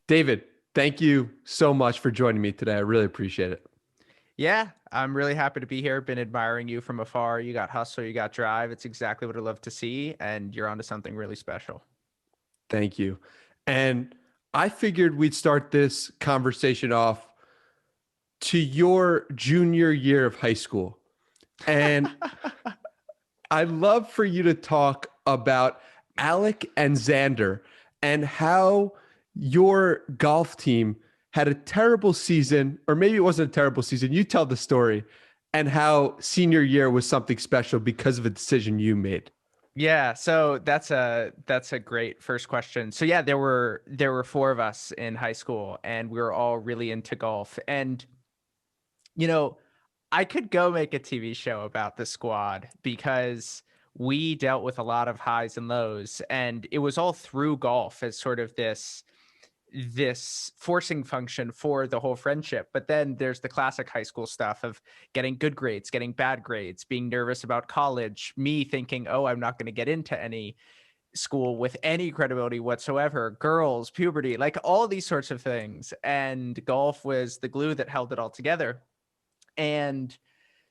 David, thank you so much for joining me today. I really appreciate it. Yeah, I'm really happy to be here. Been admiring you from afar. You got hustle, you got drive. It's exactly what I love to see, and you're onto something really special. Thank you. And I figured we'd start this conversation off to your junior year of high school. And I'd love for you to talk about Alec and Xander and how your golf team had a terrible season, or maybe it wasn't a terrible season. You tell the story, and how senior year was something special because of a decision you made. Yeah, so that's a great first question. So yeah, there were four of us in high school, and we were all really into golf. And you know, I could go make a TV show about the squad because we dealt with a lot of highs and lows, and it was all through golf as sort of this forcing function for the whole friendship. But then there's the classic high school stuff of getting good grades, getting bad grades, being nervous about college, me thinking, oh, I'm not going to get into any school with any credibility whatsoever, girls, puberty, like all these sorts of things. And golf was the glue that held it all together. And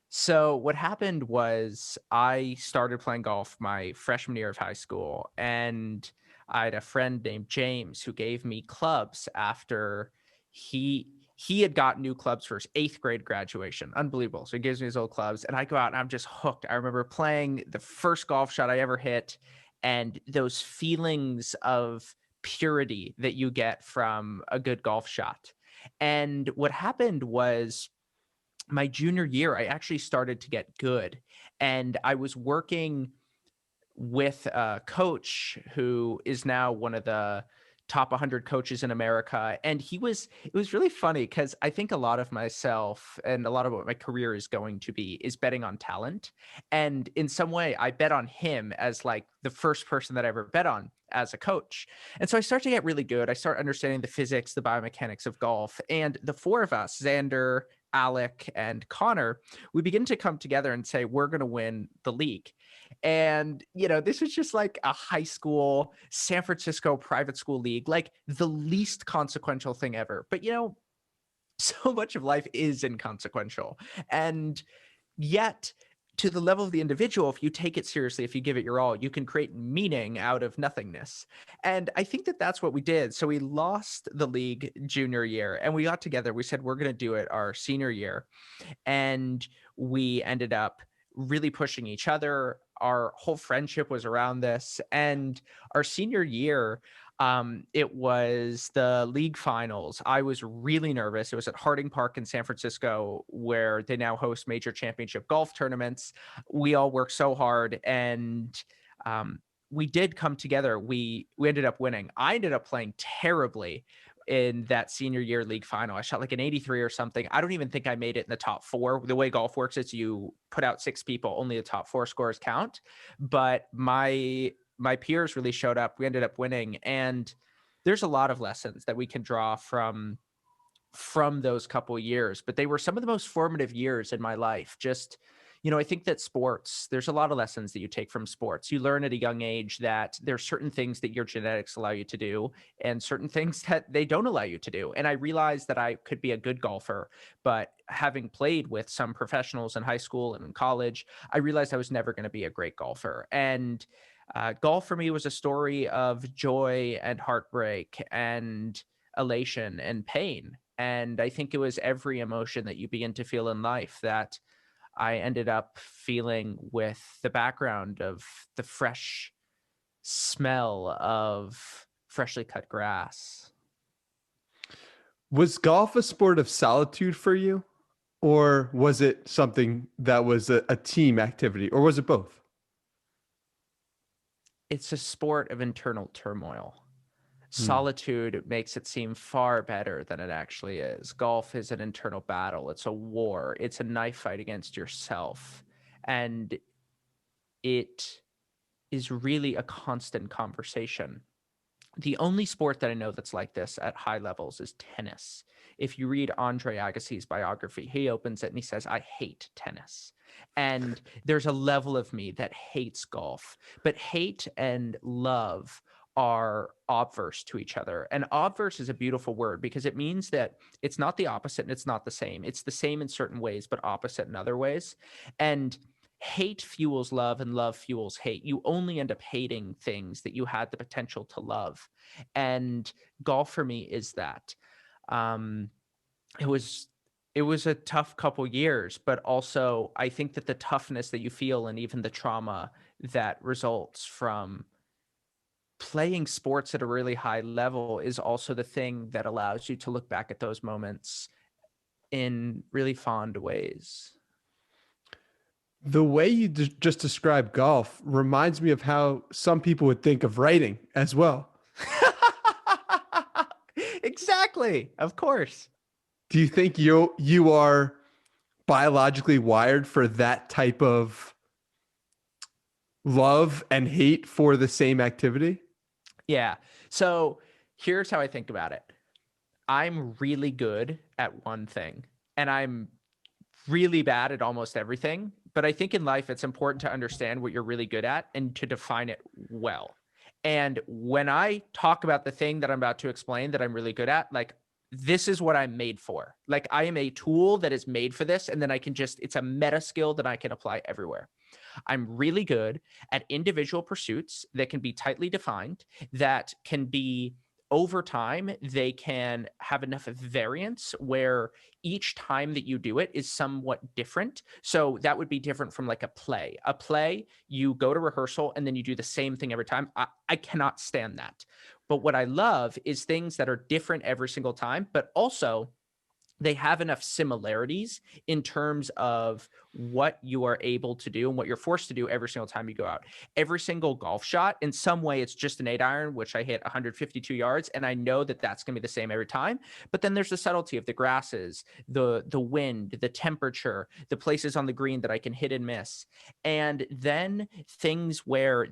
so what happened was I started playing golf my freshman year of high school, and I had a friend named James who gave me clubs after he had got new clubs for his 8th grade graduation. Unbelievable. So he gives me his old clubs, and I go out and I'm just hooked. I remember playing the first golf shot I ever hit, and those feelings of purity that you get from a good golf shot. And what happened was my junior year, I actually started to get good. And I was working with a coach who is now one of the top 100 coaches in America. And it was really funny because I think a lot of myself and a lot of what my career is going to be is betting on talent. And in some way, I bet on him as like the first person that I ever bet on as a coach. And so I start to get really good. I start understanding the physics, the biomechanics of golf. And the four of us, Xander, Alec, and Connor, we begin to come together and say, we're going to win the league. And, this was just like a high school, San Francisco private school league, like the least consequential thing ever. But, so much of life is inconsequential. And yet, to the level of the individual, if you take it seriously, if you give it your all, you can create meaning out of nothingness. And I think that that's what we did. So we lost the league junior year, and we got together. We said, we're going to do it our senior year. And we ended up really pushing each other. Our whole friendship was around this. And our senior year, it was the league finals. I was really nervous. It was at Harding Park in San Francisco, where they now host major championship golf tournaments. We all worked so hard, and we did come together. We ended up winning. I ended up playing terribly in that senior year league final. I shot like an 83 or something. I don't even think I made it in the top 4. The way golf works is you put out 6 people, only the top 4 scores count. But my peers really showed up. We ended up winning. And there's a lot of lessons that we can draw from those couple years, but they were some of the most formative years in my life. Just, I think that sports, there's a lot of lessons that you take from sports. You learn at a young age that there's certain things that your genetics allow you to do and certain things that they don't allow you to do. And I realized that I could be a good golfer, but having played with some professionals in high school and in college, I realized I was never going to be a great golfer. And golf for me was a story of joy and heartbreak and elation and pain. And I think it was every emotion that you begin to feel in life that I ended up feeling with the background of the fresh smell of freshly cut grass. Was golf a sport of solitude for you, or was it something that was a team activity, or was it both? It's a sport of internal turmoil. Hmm. Solitude makes it seem far better than it actually is. Golf is an internal battle. It's a war. It's a knife fight against yourself. And it is really a constant conversation. The only sport that I know that's like this at high levels is tennis. If you read Andre Agassi's biography, he opens it and he says, I hate tennis. And there's a level of me that hates golf, but hate and love are obverse to each other. And obverse is a beautiful word because it means that it's not the opposite and it's not the same. It's the same in certain ways, but opposite in other ways. And hate fuels love and love fuels hate. You only end up hating things that you had the potential to love. And golf for me is that. Um, it was a tough couple years, but also I think that the toughness that you feel and even the trauma that results from playing sports at a really high level is also the thing that allows you to look back at those moments in really fond ways. The way you just described golf reminds me of how some people would think of writing as well. Exactly. Of course. Do you think you are biologically wired for that type of love and hate for the same activity? Yeah. So here's how I think about it. I'm really good at one thing and I'm really bad at almost everything. But I think in life, it's important to understand what you're really good at and to define it well. And when I talk about the thing that I'm about to explain that I'm really good at, like, this is what I'm made for. Like, I am a tool that is made for this. And then I can just, it's a meta skill that I can apply everywhere. I'm really good at individual pursuits that can be tightly defined, that can be over time, they can have enough variance where each time that you do it is somewhat different. So that would be different from like a play. A play, you go to rehearsal and then you do the same thing every time. I cannot stand that. But what I love is things that are different every single time, but also they have enough similarities in terms of what you are able to do and what you're forced to do every single time you go out. Every single golf shot, in some way, it's just an 8-iron, which I hit 152 yards, and I know that that's going to be the same every time. But then there's the subtlety of the grasses, the wind, the temperature, the places on the green that I can hit and miss, and then things where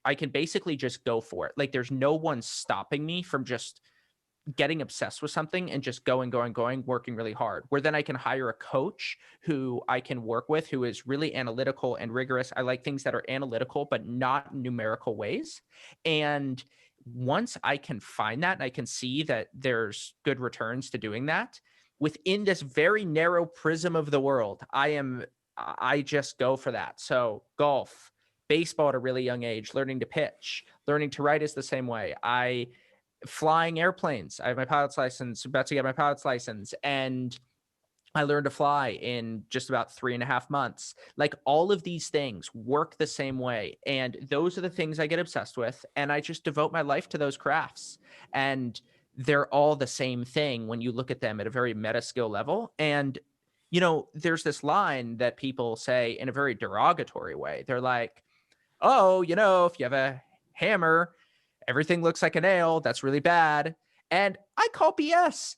I can basically just go for it. Like, there's no one stopping me from just getting obsessed with something and just going, working really hard, where then I can hire a coach who I can work with, who is really analytical and rigorous. I like things that are analytical, but not numerical ways. And once I can find that and I can see that there's good returns to doing that within this very narrow prism of the world, I just go for that. So golf, baseball at a really young age, learning to pitch, learning to write is the same way. Flying airplanes. I have my pilot's license, about to get my pilot's license. And I learned to fly in just about 3.5 months. Like, all of these things work the same way. And those are the things I get obsessed with. And I just devote my life to those crafts. And they're all the same thing when you look at them at a very meta skill level. And, there's this line that people say in a very derogatory way. They're like, oh, if you have a hammer, everything looks like a nail. That's really bad. And I call BS.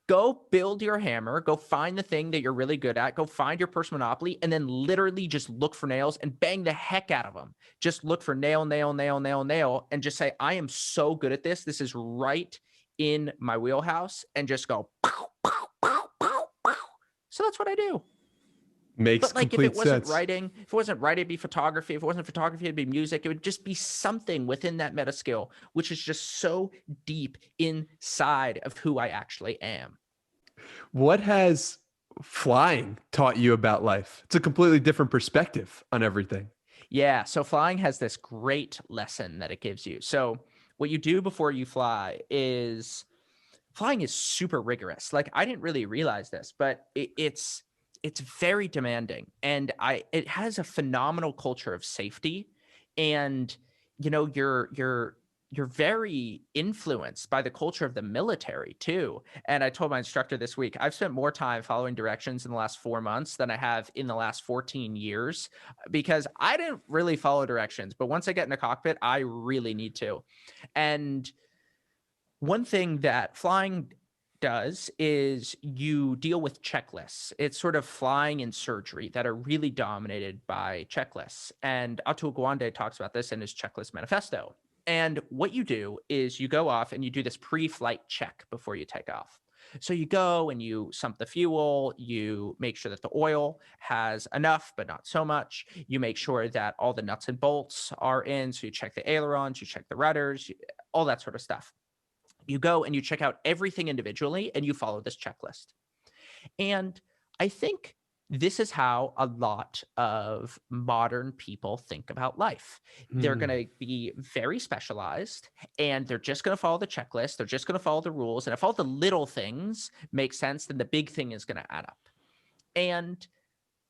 Go build your hammer. Go find the thing that you're really good at. Go find your personal monopoly and then literally just look for nails and bang the heck out of them. Just look for nail, nail, nail, nail, nail, and just say, I am so good at this. This is right in my wheelhouse, and just go, pow, pow, pow, pow, pow. So that's what I do. Makes But like, complete if it wasn't sense. writing, it'd be photography. If it wasn't photography, it'd be music. It would just be something within that meta skill, which is just so deep inside of who I actually am. What has flying taught you about life? It's a completely different perspective on everything. Yeah. So flying has this great lesson that it gives you. So what you do before you fly is flying is super rigorous. Like, I didn't really realize this, but it's very demanding, and it has a phenomenal culture of safety. And you're very influenced by the culture of the military too. And I told my instructor this week, I've spent more time following directions in the last 4 months than I have in the last 14 years, because I didn't really follow directions, but once I get in a cockpit, I really need to. And one thing that flying does is you deal with checklists. It's sort of flying in surgery that are really dominated by checklists. And Atul Gawande talks about this in his checklist manifesto. And what you do is you go off and you do this pre-flight check before you take off. So you go and you sump the fuel, you make sure that the oil has enough, but not so much. You make sure that all the nuts and bolts are in. So you check the ailerons, you check the rudders, all that sort of stuff. You go and you check out everything individually and you follow this checklist. And I think this is how a lot of modern people think about life. They're going to be very specialized and they're just going to follow the checklist. They're just going to follow the rules. And if all the little things make sense, then the big thing is going to add up. And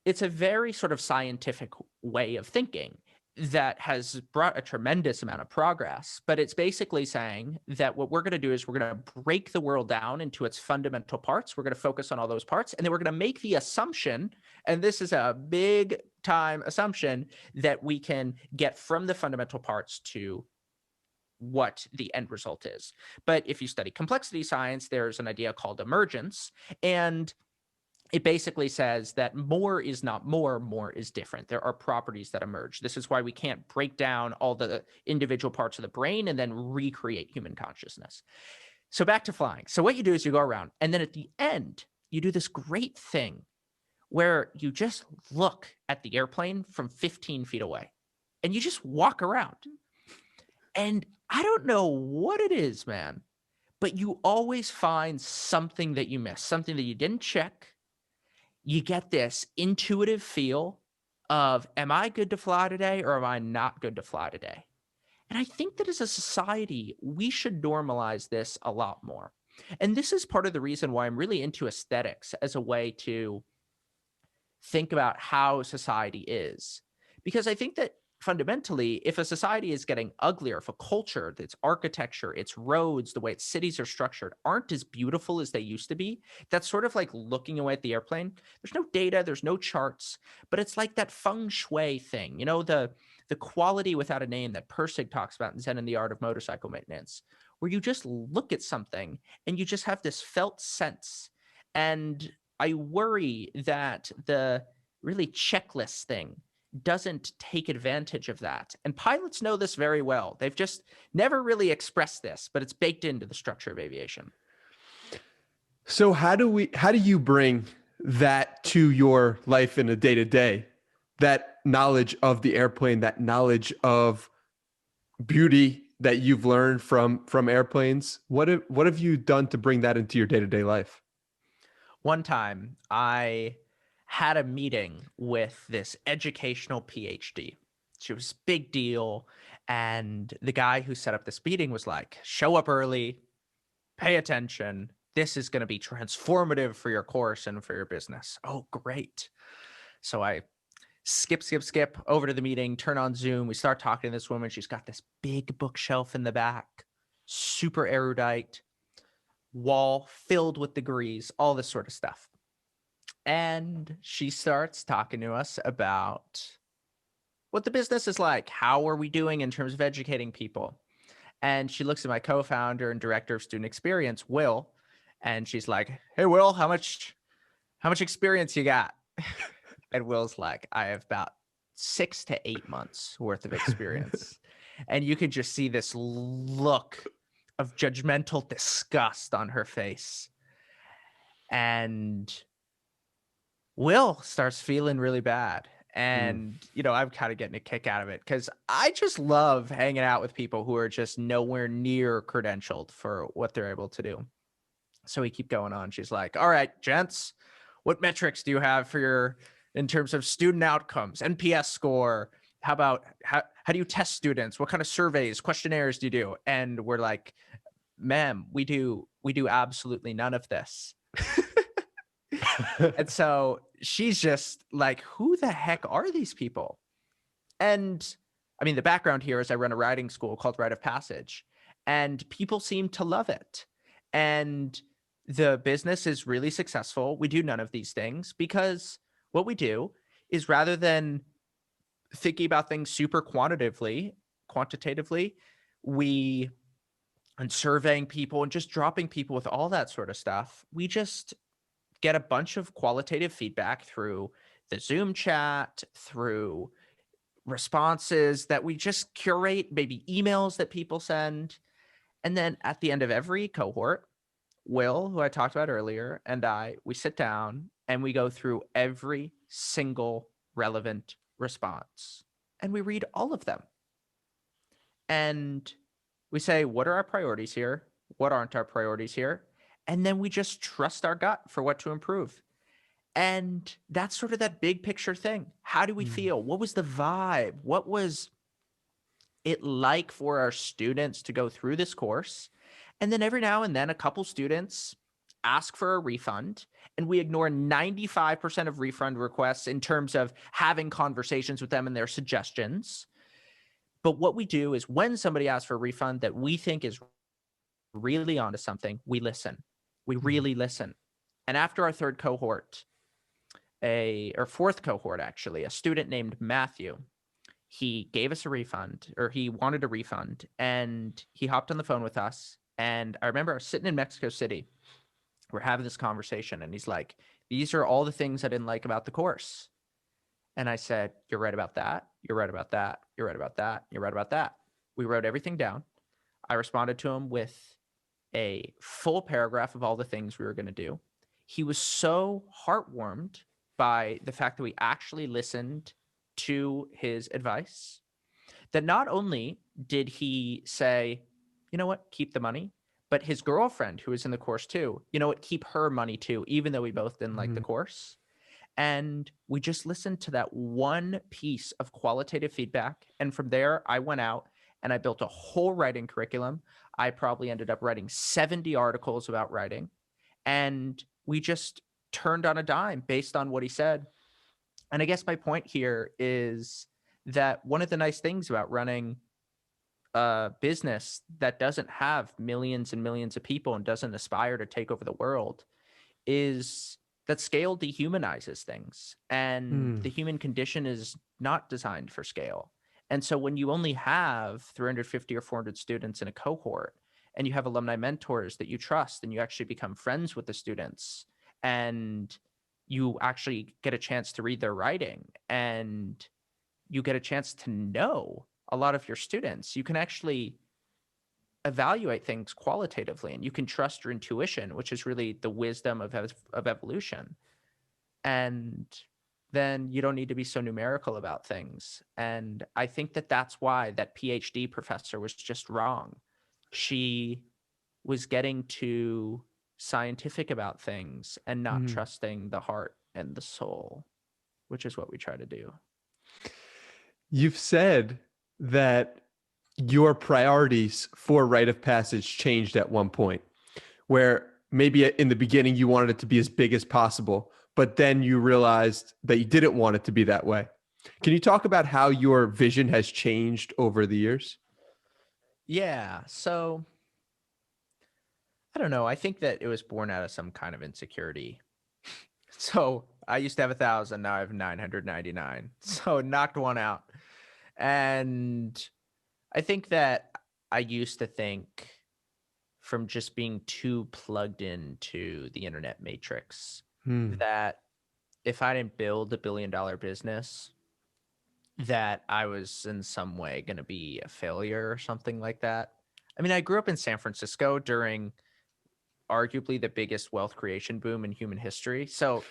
it's a very sort of scientific way of thinking that has brought a tremendous amount of progress, but it's basically saying that what we're going to do is we're going to break the world down into its fundamental parts. We're going to focus on all those parts, and then we're going to make the assumption, and this is a big time assumption, that we can get from the fundamental parts to what the end result is. But if you study complexity science, there's an idea called emergence, and it basically says that more is not more is different. There are properties that emerge. This is why we can't break down all the individual parts of the brain and then recreate human consciousness. So back to flying. So what you do is you go around, and then at the end, you do this great thing where you just look at the airplane from 15 feet away, and you just walk around. And I don't know what it is, man, but you always find something that you missed, something that you didn't check. You get this intuitive feel of, am I good to fly today or am I not good to fly today? And I think that as a society, we should normalize this a lot more. And this is part of the reason why I'm really into aesthetics as a way to think about how society is. Because I think that fundamentally, if a society is getting uglier, if a culture, its architecture, its roads, the way its cities are structured aren't as beautiful as they used to be, that's sort of like looking away at the airplane. There's no data, there's no charts, but it's like that feng shui thing, you know, the quality without a name that Persig talks about in Zen and the Art of Motorcycle Maintenance, where you just look at something and you just have this felt sense. And I worry that the really checklist thing doesn't take advantage of that. And pilots know this very well. They've just never really expressed this, but it's baked into the structure of aviation. So how do you bring that to your life in a day-to-day? That knowledge of the airplane, that knowledge of beauty that you've learned from airplanes. What have you done to bring that into your day-to-day life? One time I had a meeting with this educational PhD. She was a big deal. And the guy who set up this meeting was like, show up early, pay attention. This is going to be transformative for your course and for your business. Oh, great. So I skip over to the meeting, turn on Zoom. We start talking to this woman. She's got this big bookshelf in the back, super erudite, wall filled with degrees, all this sort of stuff. And she starts talking to us about what the business is like. How are we doing in terms of educating people? And she looks at my co-founder and director of student experience, Will, and she's like, hey, Will, how much experience you got? And Will's like, I have about 6 to 8 months worth of experience. And you could just see this look of judgmental disgust on her face. And Will starts feeling really bad. And, you know, I'm kind of getting a kick out of it because I just love hanging out with people who are just nowhere near credentialed for what they're able to do. So we keep going on. She's like, all right, gents, what metrics do you have for your, in terms of student outcomes, NPS score? How about, how do you test students? What kind of surveys, questionnaires do you do? And we're like, ma'am, we do absolutely none of this. And so she's just like, who the heck are these people? And I mean, the background here is I run a writing school called Rite of Passage, and people seem to love it. And the business is really successful. We do none of these things because what we do is, rather than thinking about things super quantitatively, and surveying people and just dropping people with all that sort of stuff, we just get a bunch of qualitative feedback through the Zoom chat, through responses that we just curate, maybe emails that people send. And then at the end of every cohort, Will, who I talked about earlier, and we sit down and we go through every single relevant response and we read all of them. And we say, what are our priorities here? What aren't our priorities here? And then we just trust our gut for what to improve. And that's sort of that big picture thing. How do we feel? What was the vibe? What was it like for our students to go through this course? And then every now and then a couple students ask for a refund, and we ignore 95% of refund requests in terms of having conversations with them and their suggestions. But what we do is when somebody asks for a refund that we think is really onto something, we listen. We really listen. And after our third cohort, or fourth cohort, actually, a student named Matthew, he gave us a refund, or he wanted a refund, and he hopped on the phone with us. And I remember I was sitting in Mexico City. We're having this conversation, and he's like, these are all the things I didn't like about the course. And I said, you're right about that. You're right about that. You're right about that. You're right about that. We wrote everything down. I responded to him with a full paragraph of all the things we were going to do. He was so heartwarmed by the fact that we actually listened to his advice that not only did he say, you know what, keep the money, but his girlfriend, who was in the course too, you know what, keep her money too, even though we both didn't like the course. And we just listened to that one piece of qualitative feedback. And from there, I went out and I built a whole writing curriculum. I probably ended up writing 70 articles about writing. And we just turned on a dime based on what he said. And I guess my point here is that one of the nice things about running a business that doesn't have millions and millions of people and doesn't aspire to take over the world is that scale dehumanizes things. And the human condition is not designed for scale. And so when you only have 350 or 400 students in a cohort, and you have alumni mentors that you trust, and you actually become friends with the students, and you actually get a chance to read their writing, and you get a chance to know a lot of your students, you can actually evaluate things qualitatively, and you can trust your intuition, which is really the wisdom of evolution. And then you don't need to be so numerical about things. And I think that that's why that PhD professor was just wrong. She was getting too scientific about things and not trusting the heart and the soul, which is what we try to do. You've said that your priorities for rite of passage changed at one point, where maybe in the beginning you wanted it to be as big as possible, but then you realized that you didn't want it to be that way. Can you talk about how your vision has changed over the years? Yeah. So I don't know. I think that it was born out of some kind of insecurity. So I used to have 1,000. Now I have 999. So knocked one out. And I think that I used to think from just being too plugged into the internet matrix that if I didn't build $1 billion business, that I was in some way going to be a failure or something like that. I mean, I grew up in San Francisco during arguably the biggest wealth creation boom in human history. So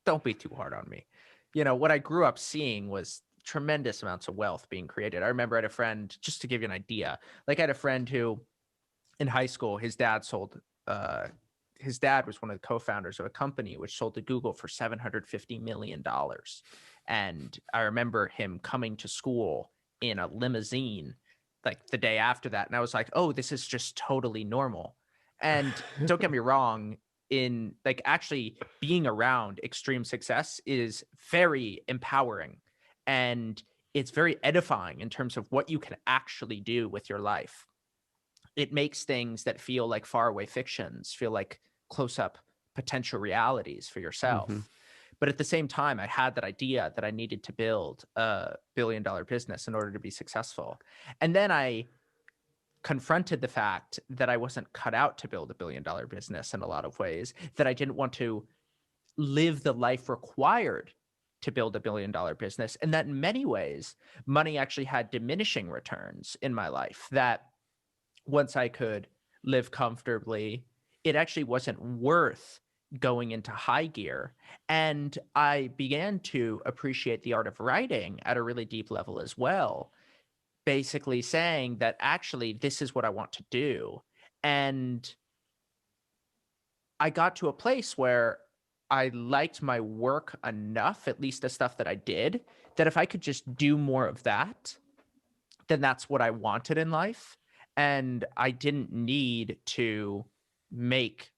don't be too hard on me. You know, what I grew up seeing was tremendous amounts of wealth being created. I remember I had a friend, just to give you an idea, like I had a friend who in high school, his dad was one of the co-founders of a company which sold to Google for $750 million. And I remember him coming to school in a limousine like the day after that. And I was like, oh, this is just totally normal. And don't get me wrong, in like actually being around extreme success is very empowering. And it's very edifying in terms of what you can actually do with your life. It makes things that feel like faraway fictions feel like close-up potential realities for yourself. But at the same time, I had that idea that I needed to build a billion-dollar business in order to be successful. And then I confronted the fact that I wasn't cut out to build a billion-dollar business in a lot of ways, that I didn't want to live the life required to build $1 billion business. And that in many ways, money actually had diminishing returns in my life, that once I could live comfortably, it actually wasn't worth going into high gear. And I began to appreciate the art of writing at a really deep level as well, basically saying that actually this is what I want to do. And I got to a place where I liked my work enough, at least the stuff that I did, that if I could just do more of that, then that's what I wanted in life. And I didn't need to make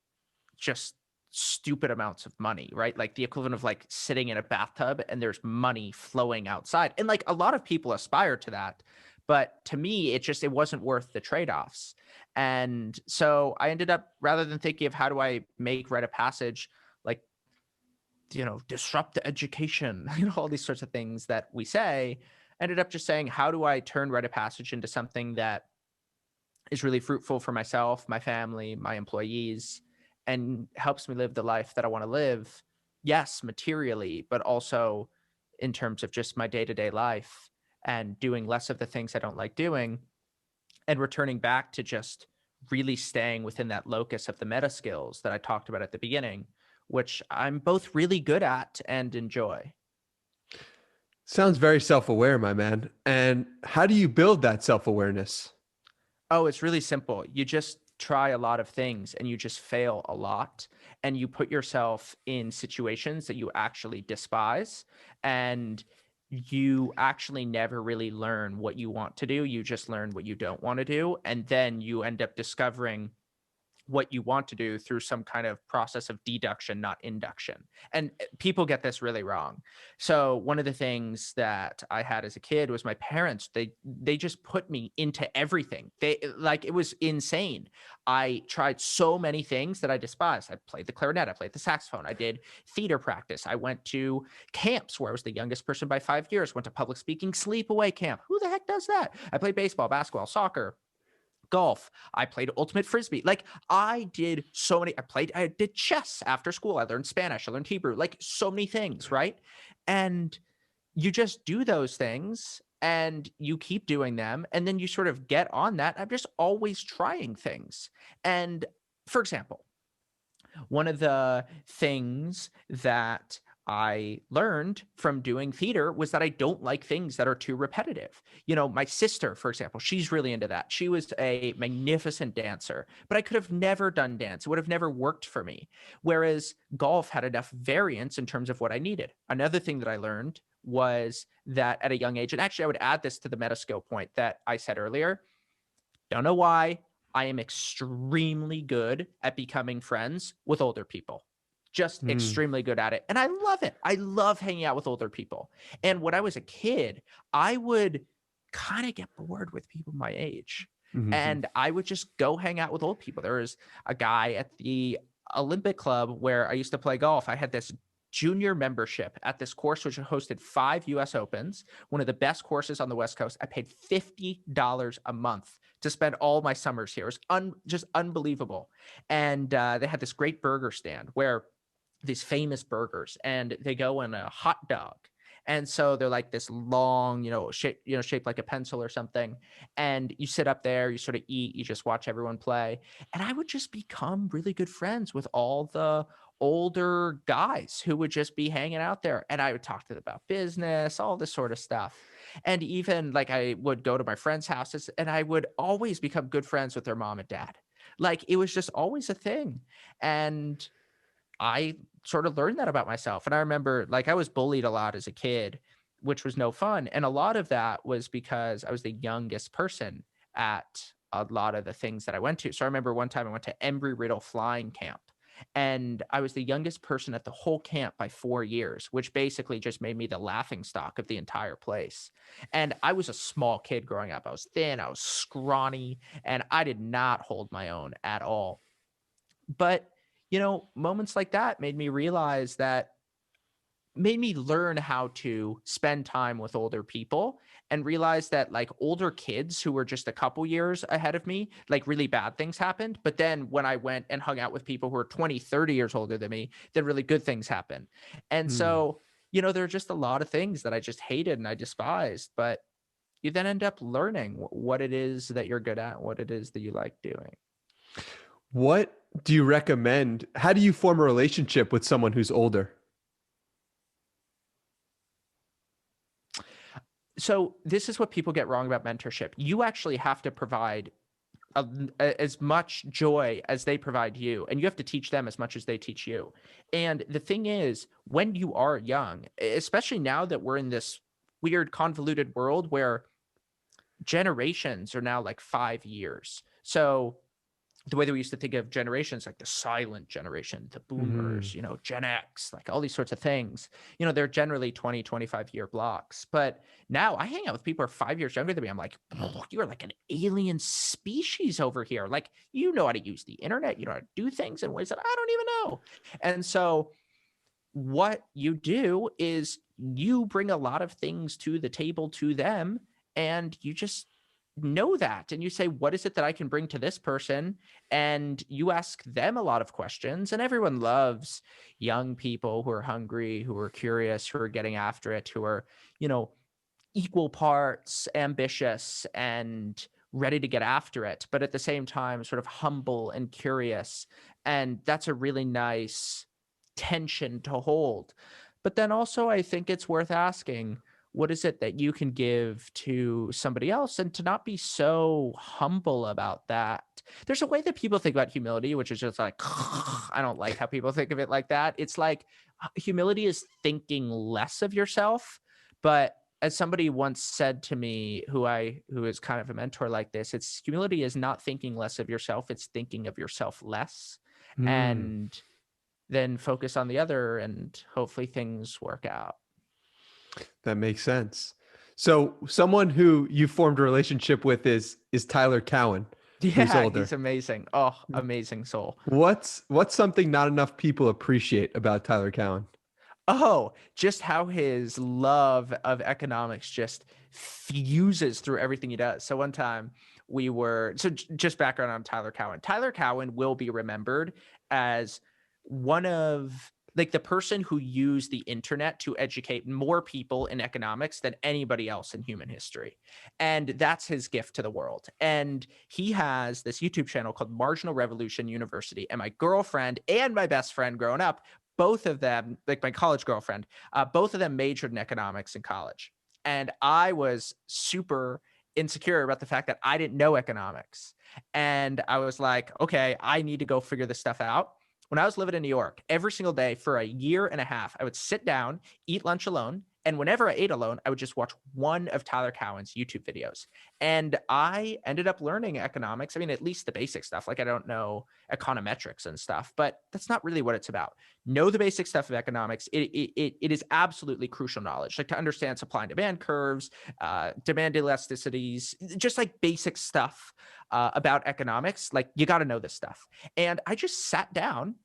just stupid amounts of money, right? Like the equivalent of like sitting in a bathtub and there's money flowing outside. And like a lot of people aspire to that. But to me, it wasn't worth the trade-offs. And so I ended up, rather than thinking of how do I make rite of passage, like, disrupt the education, all these sorts of things that we say, ended up just saying, how do I turn rite of passage into something that is really fruitful for myself, my family, my employees, and helps me live the life that I want to live, yes, materially, but also in terms of just my day-to-day life, and doing less of the things I don't like doing, and returning back to just really staying within that locus of the meta skills that I talked about at the beginning, which I'm both really good at and enjoy. Sounds very self-aware, my man. And how do you build that self-awareness? Oh, it's really simple. You just try a lot of things and you just fail a lot, and you put yourself in situations that you actually despise, and you actually never really learn what you want to do. You just learn what you don't want to do. And then you end up discovering what you want to do through some kind of process of deduction, not induction. And people get this really wrong. So one of the things that I had as a kid was my parents, they just put me into everything. It was insane. I tried so many things that I despised. I played the clarinet, I played the saxophone, I did theater practice. I went to camps where I was the youngest person by 5 years, went to public speaking sleepaway camp. Who the heck does that? I played baseball, basketball, soccer, golf. I played ultimate frisbee. Like I did so many, I did chess after school. I learned Spanish, I learned Hebrew, like so many things, right? And you just do those things and you keep doing them. And then you sort of get on that. I'm just always trying things. And for example, one of the things that I learned from doing theater was that I don't like things that are too repetitive. My sister, for example, she's really into that. She was a magnificent dancer, but I could have never done dance. It would have never worked for me. Whereas golf had enough variance in terms of what I needed. Another thing that I learned was that at a young age, and actually I would add this to the meta skill point that I said earlier, don't know why, I am extremely good at becoming friends with older people. Just extremely good at it. And I love it. I love hanging out with older people. And when I was a kid, I would kind of get bored with people my age. Mm-hmm. And I would just go hang out with old people. There was a guy at the Olympic Club where I used to play golf. I had this junior membership at this course, which hosted 5 US Opens, one of the best courses on the West Coast. I paid $50 a month to spend all my summers here. It was just unbelievable. And they had this great burger stand where these famous burgers, and they go in a hot dog. And so they're like this long, shaped like a pencil or something. And you sit up there, you sort of eat, you just watch everyone play. And I would just become really good friends with all the older guys who would just be hanging out there. And I would talk to them about business, all this sort of stuff. And even like I would go to my friends' houses and I would always become good friends with their mom and dad. Like it was just always a thing. And I sort of learned that about myself. And I remember like I was bullied a lot as a kid, which was no fun. And a lot of that was because I was the youngest person at a lot of the things that I went to. So I remember one time I went to Embry-Riddle flying camp, and I was the youngest person at the whole camp by 4 years, which basically just made me the laughing stock of the entire place. And I was a small kid growing up. I was thin, I was scrawny, and I did not hold my own at all. But moments like that made me realize made me learn how to spend time with older people, and realize that like older kids who were just a couple years ahead of me, like really bad things happened. But then when I went and hung out with people who were 20, 30 years older than me, then really good things happened. And so, there are just a lot of things that I just hated and I despised, but you then end up learning what it is that you're good at, what it is that you like doing. What do you recommend? How do you form a relationship with someone who's older? So this is what people get wrong about mentorship. You actually have to provide as much joy as they provide you, and you have to teach them as much as they teach you. And the thing is, when you are young, especially now that we're in this weird convoluted world where generations are now like 5 years. So the way that we used to think of generations, like the silent generation, the boomers, Gen X, like all these sorts of things, they're generally 20, 25-year blocks. But now I hang out with people who are 5 years younger than me. I'm like, you are like an alien species over here. Like, you know how to use the internet. You know how to do things in ways that I don't even know. And so what you do is you bring a lot of things to the table to them, and you just know that, and you say, what is it that I can bring to this person? And you ask them a lot of questions. And everyone loves young people who are hungry, who are curious, who are getting after it, who are, equal parts ambitious and ready to get after it, but at the same time sort of humble and curious. And that's a really nice tension to hold. But then also I think it's worth asking, what is it that you can give to somebody else, and to not be so humble about that. There's a way that people think about humility, which is just like, I don't like how people think of it like that. It's like humility is thinking less of yourself. But as somebody once said to me, who is kind of a mentor like this, it's humility is not thinking less of yourself. It's thinking of yourself less, and then focus on the other, and hopefully things work out. That makes sense. So someone who you formed a relationship with is Tyler Cowan, who's Yeah, older. he's amazing. Oh, amazing soul. What's something not enough people appreciate about Tyler Cowan? Oh, just how his love of economics just fuses through everything he does. So one time just background on Tyler Cowan. Tyler Cowan will be remembered as one of like the person who used the internet to educate more people in economics than anybody else in human history. And that's his gift to the world. And he has this YouTube channel called Marginal Revolution University. And my girlfriend and my best friend growing up, both of them, like my college girlfriend, both of them majored in economics in college. And I was super insecure about the fact that I didn't know economics. And I was like, okay, I need to go figure this stuff out. When I was living in New York, every single day for a year and a half, I would sit down, eat lunch alone. And whenever I ate alone, I would just watch one of Tyler Cowan's YouTube videos. And I ended up learning economics. I mean, at least the basic stuff. Like, I don't know econometrics and stuff, but that's not really what it's about. Know the basic stuff of economics. It is absolutely crucial knowledge, like to understand supply and demand curves, demand elasticities, just like basic stuff about economics. Like, you got to know this stuff. And I just sat down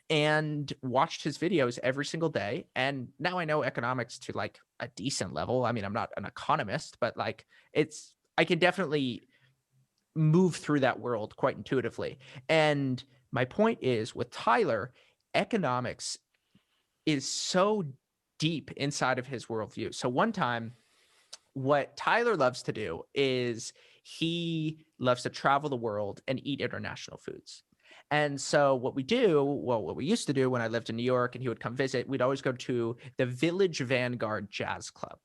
and watched his videos every single day. And now I know economics to like a decent level. I mean, I'm not an economist, but like I can definitely move through that world quite intuitively. And my point is, with Tyler, economics is so deep inside of his worldview. So one time, what Tyler loves to do is he loves to travel the world and eat international foods. And so what we used to do when I lived in New York and he would come visit, we'd always go to the Village Vanguard Jazz Club.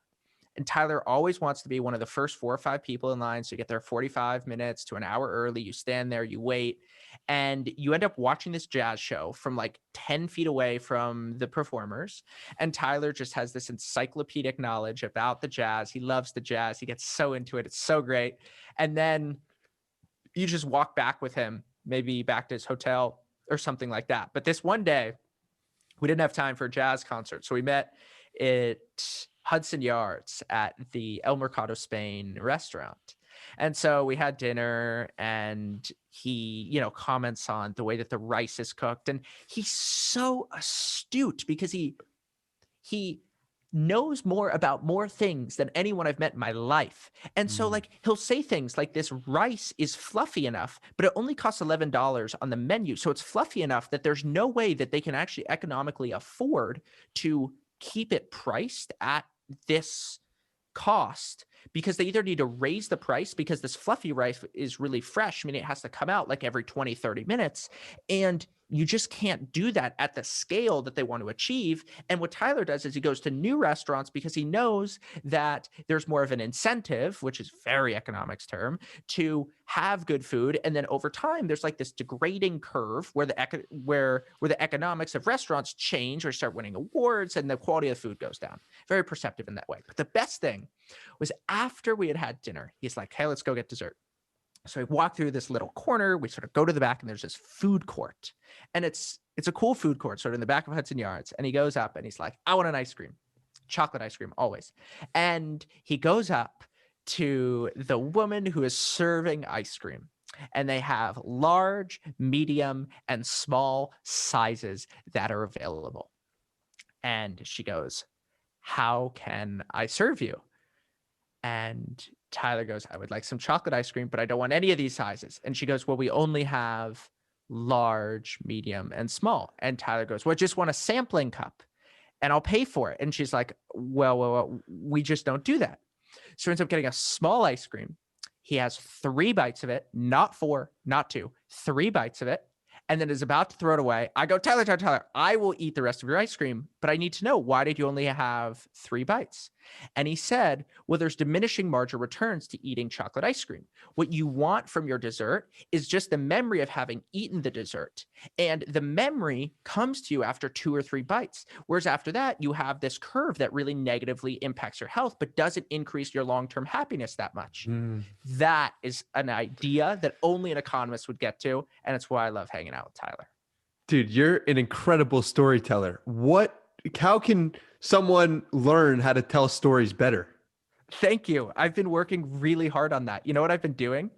And Tyler always wants to be one of the first 4 or 5 people in line. So you get there 45 minutes to an hour early. You stand there, you wait, and you end up watching this jazz show from like 10 feet away from the performers. And Tyler just has this encyclopedic knowledge about the jazz. He loves the jazz. He gets so into it. It's so great. And then you just walk back with him, maybe back to his hotel or something like that. But this one day, we didn't have time for a jazz concert. So we met at Hudson Yards at the El Mercado Spain restaurant. And so we had dinner, and he, comments on the way that the rice is cooked. And he's so astute because he knows more about more things than anyone I've met in my life. And so like he'll say things like, this rice is fluffy enough, but it only costs $11 on the menu. So it's fluffy enough that there's no way that they can actually economically afford to keep it priced at this cost, because they either need to raise the price because this fluffy rice is really fresh, meaning it has to come out like every 20, 30 minutes. And you just can't do that at the scale that they want to achieve. And what Tyler does is he goes to new restaurants because he knows that there's more of an incentive, which is very economics term, to have good food. And then over time, there's like this degrading curve where the economics of restaurants change or start winning awards and the quality of the food goes down. Very perceptive in that way. But the best thing was after we had had dinner, he's like, hey, let's go get dessert. So we walk through this little corner, we sort of go to the back and there's this food court. And it's a cool food court sort of in the back of Hudson Yards. And he goes up and he's like, I want an ice cream, chocolate ice cream, always. And he goes up to the woman who is serving ice cream. And they have large, medium, and small sizes that are available. And she goes, how can I serve you? And Tyler goes, I would like some chocolate ice cream, but I don't want any of these sizes. And she goes, well, we only have large, medium, and small. And Tyler goes, well, I just want a sampling cup and I'll pay for it. And she's like, well, we just don't do that. So he ends up getting a small ice cream. He has 3 bites of it, not 4, not 2, 3 bites of it. And then is about to throw it away. I go, Tyler, I will eat the rest of your ice cream, but I need to know, why did you only have 3 bites? And he said, well, there's diminishing marginal returns to eating chocolate ice cream. What you want from your dessert is just the memory of having eaten the dessert. And the memory comes to you after 2 or 3 bites. Whereas after that, you have this curve that really negatively impacts your health, but doesn't increase your long-term happiness that much. That is an idea that only an economist would get to. And it's why I love hanging out with Tyler. Dude, you're an incredible storyteller. How can someone learn how to tell stories better? Thank you. I've been working really hard on that. You know what I've been doing?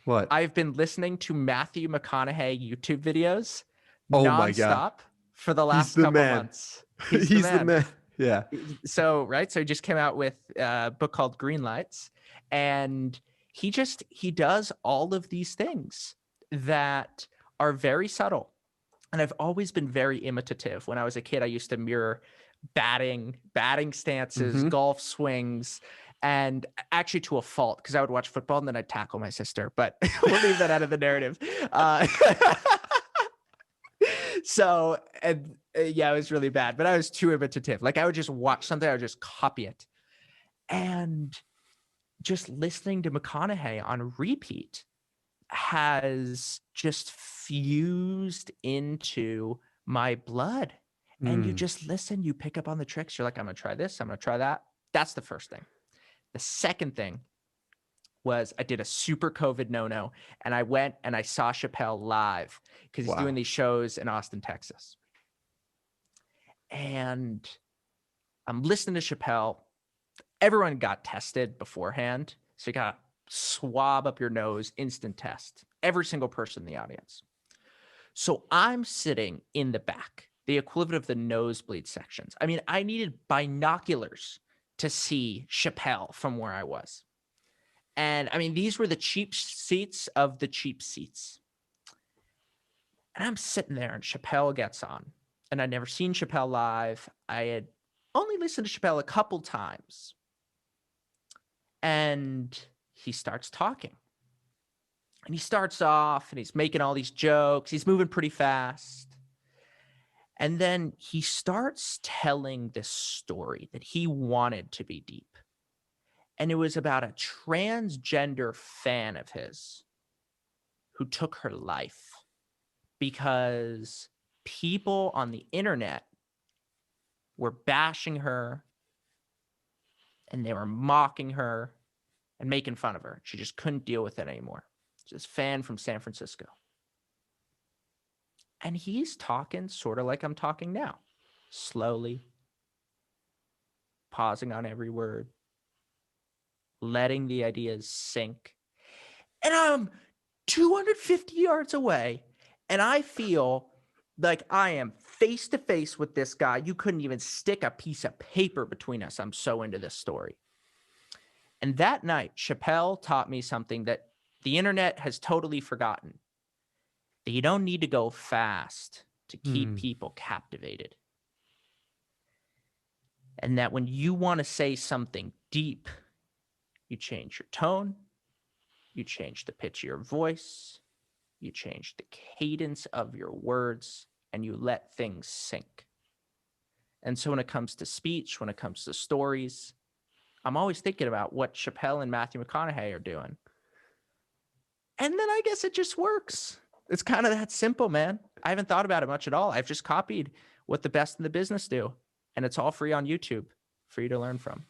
What? I've been listening to Matthew McConaughey YouTube videos my God. nonstop for the last couple months. He's the man. Yeah. So he just came out with a book called Green Lights, and he does all of these things that are very subtle. And I've always been very imitative. When I was a kid, I used to mirror batting stances, golf swings, and actually to a fault, because I would watch football and then I'd tackle my sister, but we'll leave that out of the narrative. Yeah, it was really bad, but I was too imitative. Like I would just watch something, I would just copy it. And just listening to McConaughey on repeat has just fused into my blood. And you just listen, you pick up on the tricks. You're like, I'm going to try this. I'm going to try that. That's the first thing. The second thing was I did a super COVID no-no, and I went and I saw Chappelle live because he's doing these shows in Austin, Texas. And I'm listening to Chappelle. Everyone got tested beforehand. So you got to swab up your nose, instant test. Every single person in the audience. So I'm sitting in the back, the equivalent of the nosebleed sections. I mean, I needed binoculars to see Chappelle from where I was. And I mean, these were the cheap seats of the cheap seats. And I'm sitting there and Chappelle gets on. And I'd never seen Chappelle live. I had only listened to Chappelle a couple times. And he starts talking. And he starts off and he's making all these jokes. He's moving pretty fast. And then he starts telling this story that he wanted to be deep. And it was about a transgender fan of his who took her life because people on the internet were bashing her and they were mocking her and making fun of her. She just couldn't deal with it anymore. This fan from San Francisco. And he's talking sort of like I'm talking now, slowly, pausing on every word, letting the ideas sink. And I'm 250 yards away, and I feel like I am face to face with this guy. You couldn't even stick a piece of paper between us. I'm so into this story. And that night, Chappelle taught me something that the internet has totally forgotten. That you don't need to go fast to keep people captivated. And that when you want to say something deep, you change your tone, you change the pitch of your voice, you change the cadence of your words, and you let things sink. And so when it comes to speech, when it comes to stories, I'm always thinking about what Chappelle and Matthew McConaughey are doing. And then I guess it just works. It's kind of that simple, man. I haven't thought about it much at all. I've just copied what the best in the business do. And it's all free on YouTube for you to learn from.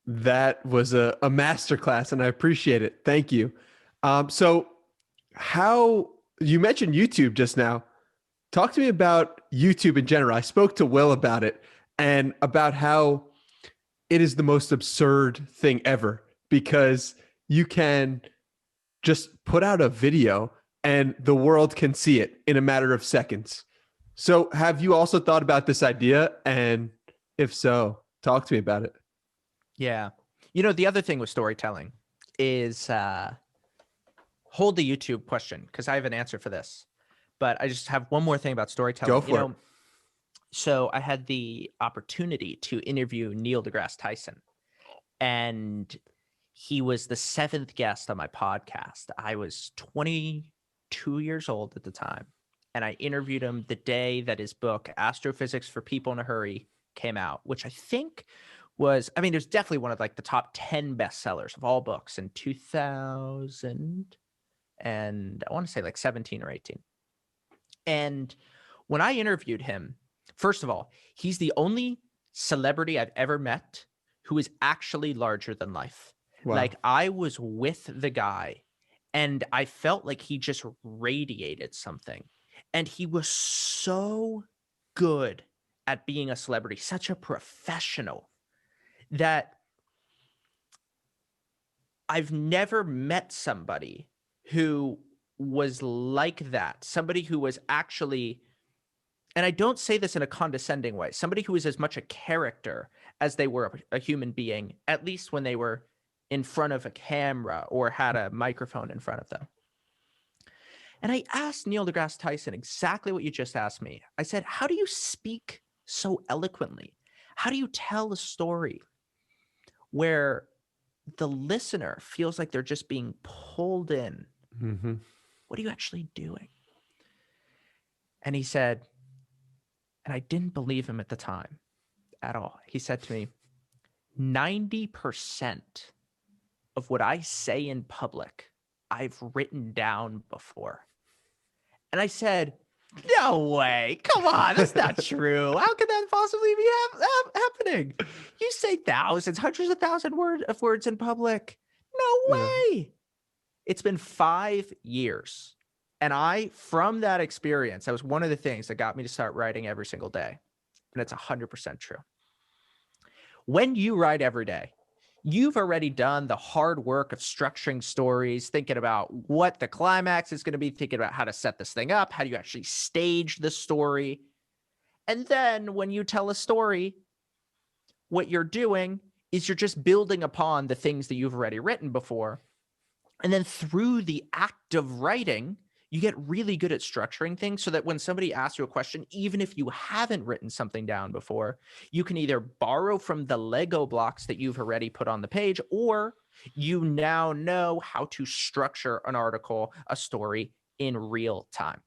That was a masterclass, and I appreciate it. Thank you. So how you mentioned YouTube just now. Talk to me about YouTube in general. I spoke to Will about it and about how it is the most absurd thing ever, because you can just put out a video and the world can see it in a matter of seconds. So have you also thought about this idea? And if so, talk to me about it. Yeah. You know, the other thing with storytelling is hold the YouTube question, because I have an answer for this. But I just have one more thing about storytelling. Go for it. So I had the opportunity to interview Neil deGrasse Tyson, and he was the 7th guest on my podcast. I was 22 years old at the time, and I interviewed him the day that his book, Astrophysics for People in a Hurry, came out, which I think was, I mean, it was definitely one of like the top 10 bestsellers of all books in 2000, and I want to say like 17 or 18. And when I interviewed him, first of all, he's the only celebrity I've ever met who is actually larger than life. Wow. Like, I was with the guy and I felt like he just radiated something. And he was so good at being a celebrity, such a professional, that I've never met somebody who was like that. Somebody who was actually, and I don't say this in a condescending way, somebody who was as much a character as they were a human being, at least when they were in front of a camera or had a microphone in front of them. And I asked Neil deGrasse Tyson exactly what you just asked me. I said, how do you speak so eloquently? How do you tell a story where the listener feels like they're just being pulled in? Mm-hmm. What are you actually doing? And he said, and I didn't believe him at the time at all. He said to me, 90% of what I say in public, I've written down before. And I said, no way. Come on. That's not true. How could that possibly be happening? You say thousands, hundreds of thousands of words in public. No way. Yeah. It's been 5 years. And from that experience, that was one of the things that got me to start writing every single day. And it's 100% true. When you write every day, you've already done the hard work of structuring stories, thinking about what the climax is going to be, thinking about how to set this thing up, how do you actually stage the story. And then when you tell a story, what you're doing is you're just building upon the things that you've already written before. And then through the act of writing, you get really good at structuring things so that when somebody asks you a question, even if you haven't written something down before, you can either borrow from the Lego blocks that you've already put on the page, or you now know how to structure an article, a story in real time.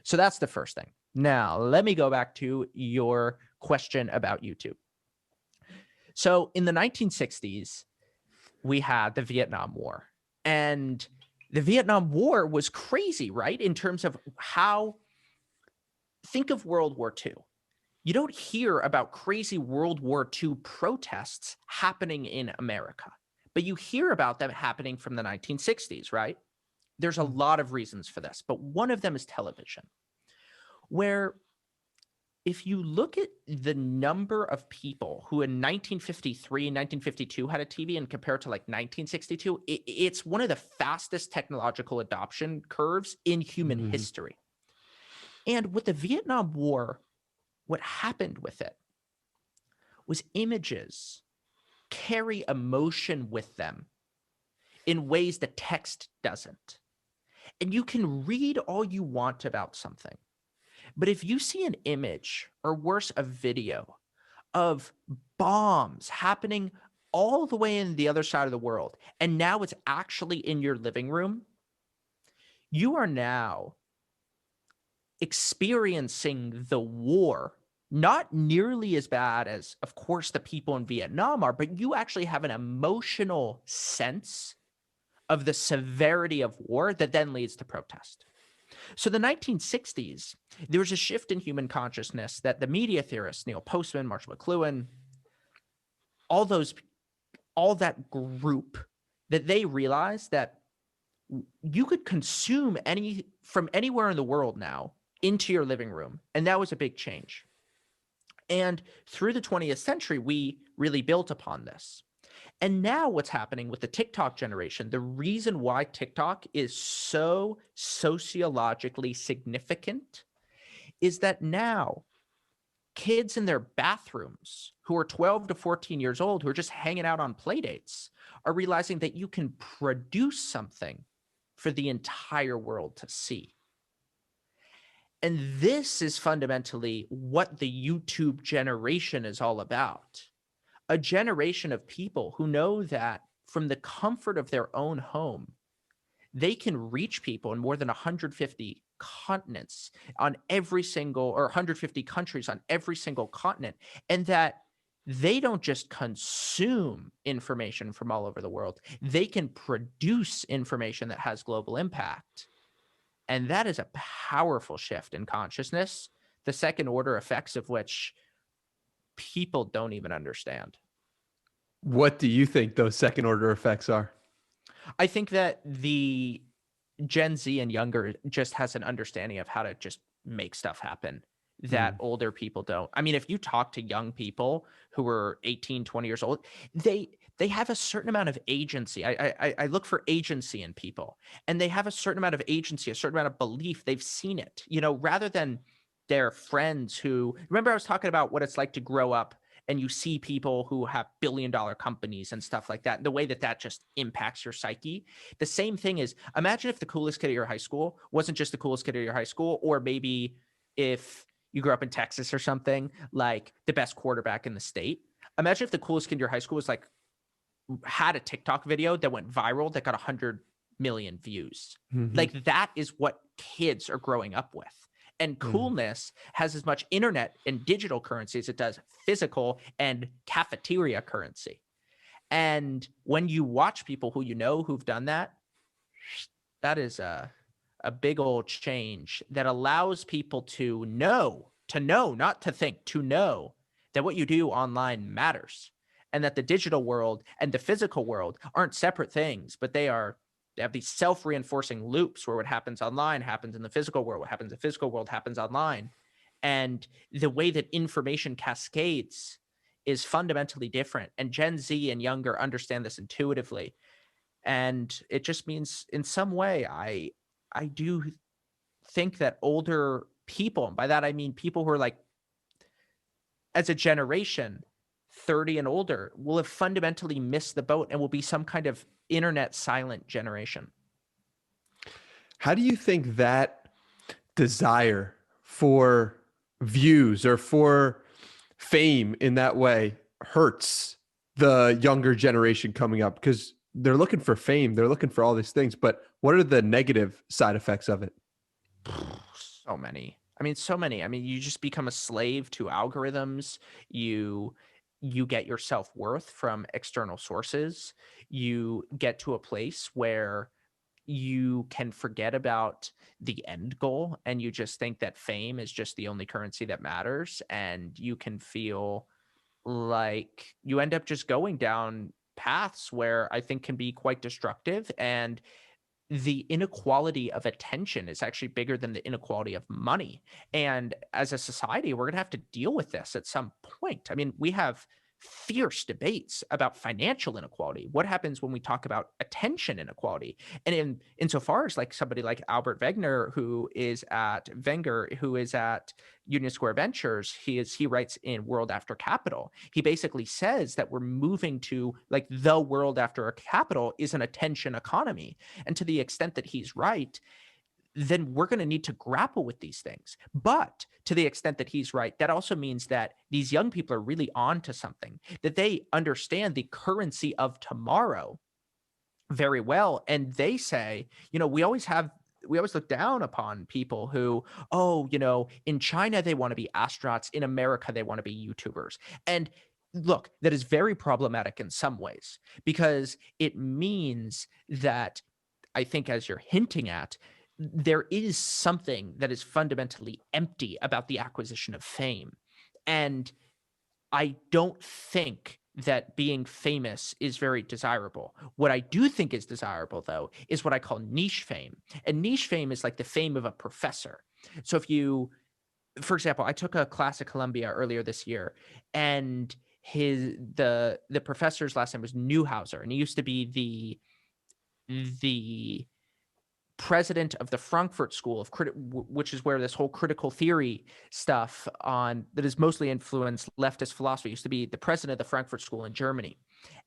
So that's the first thing. Now, let me go back to your question about YouTube. So in the 1960s, we had the Vietnam War. And the Vietnam War was crazy, right? In terms of think of World War II. You don't hear about crazy World War II protests happening in America, but you hear about them happening from the 1960s, right? There's a lot of reasons for this, but one of them is television, where if you look at the number of people who in 1953 and 1952 had a TV and compare it to like 1962, it's one of the fastest technological adoption curves in human history. And with the Vietnam War, what happened with it was images carry emotion with them in ways that text doesn't. And you can read all you want about something, but if you see an image, or worse, a video of bombs happening all the way in the other side of the world, and now it's actually in your living room, you are now experiencing the war, not nearly as bad as, of course, the people in Vietnam are, but you actually have an emotional sense of the severity of war that then leads to protest. So the 1960s, there was a shift in human consciousness that the media theorists, Neil Postman, Marshall McLuhan, all that group, that they realized that you could consume from anywhere in the world now into your living room. And that was a big change. And through the 20th century, we really built upon this. And now what's happening with the TikTok generation, the reason why TikTok is so sociologically significant is that now kids in their bathrooms who are 12 to 14 years old, who are just hanging out on play dates, are realizing that you can produce something for the entire world to see. And this is fundamentally what the YouTube generation is all about. A generation of people who know that from the comfort of their own home, they can reach people in more than 150 continents on every single, or 150 countries on every single continent, and that they don't just consume information from all over the world. They can produce information that has global impact. And that is a powerful shift in consciousness, the second order effects of which people don't even understand. What do you think those second order effects are? I think that the Gen Z and younger just has an understanding of how to just make stuff happen that older people don't. I mean, if you talk to young people who are 18, 20 years old, they have a certain amount of agency. I look for agency in people, and they have a certain amount of agency, a certain amount of belief. They've seen it, rather than their friends who, remember I was talking about what it's like to grow up and you see people who have billion-dollar companies and stuff like that, the way that just impacts your psyche. The same thing is, imagine if the coolest kid at your high school wasn't just the coolest kid at your high school, or maybe if you grew up in Texas or something, like the best quarterback in the state. Imagine if the coolest kid in your high school was like, had a TikTok video that went viral that got 100 million views. Like that is what kids are growing up with. And coolness has as much internet and digital currency as it does physical and cafeteria currency. And when you watch people who who've done that, that is a big old change that allows people to know, not to think, to know that what you do online matters, and that the digital world and the physical world aren't separate things, but they have these self-reinforcing loops where what happens online happens in the physical world, what happens in the physical world happens online. And the way that information cascades is fundamentally different. And Gen Z and younger understand this intuitively. And it just means, in some way, I do think that older people, and by that I mean people who are like, as a generation, 30 and older, will have fundamentally missed the boat and will be some kind of internet silent generation. How do you think that desire for views or for fame in that way hurts the younger generation coming up? Because they're looking for fame, they're looking for all these things, but what are the negative side effects of it? So many. I mean, you just become a slave to algorithms. You get your self-worth from external sources. You get to a place where you can forget about the end goal, and you just think that fame is just the only currency that matters. And you can feel like you end up just going down paths where I think can be quite destructive. And the inequality of attention is actually bigger than the inequality of money. And as a society, we're going to have to deal with this at some point. I mean, we have fierce debates about financial inequality. What happens when we talk about attention inequality? And insofar as like somebody like Albert Wenger, who is at Union Square Ventures, he writes in World After Capital. He basically says that we're moving to like the world after a capital is an attention economy. And to the extent that he's right, then we're going to need to grapple with these things. But to the extent that he's right, that also means that these young people are really on to something, that they understand the currency of tomorrow very well. And they say, we always look down upon people who, in China, they want to be astronauts. In America, they want to be YouTubers. And look, that is very problematic in some ways, because it means that, I think, as you're hinting at, there is something that is fundamentally empty about the acquisition of fame. And I don't think that being famous is very desirable. What I do think is desirable, though, is what I call niche fame. And niche fame is like the fame of a professor. So if you, for example, I took a class at Columbia earlier this year, and the professor's last name was Newhouser, and he used to be the president of the Frankfurt School of which is where this whole critical theory stuff that is mostly influenced leftist philosophy, used to be the president of the Frankfurt School in Germany.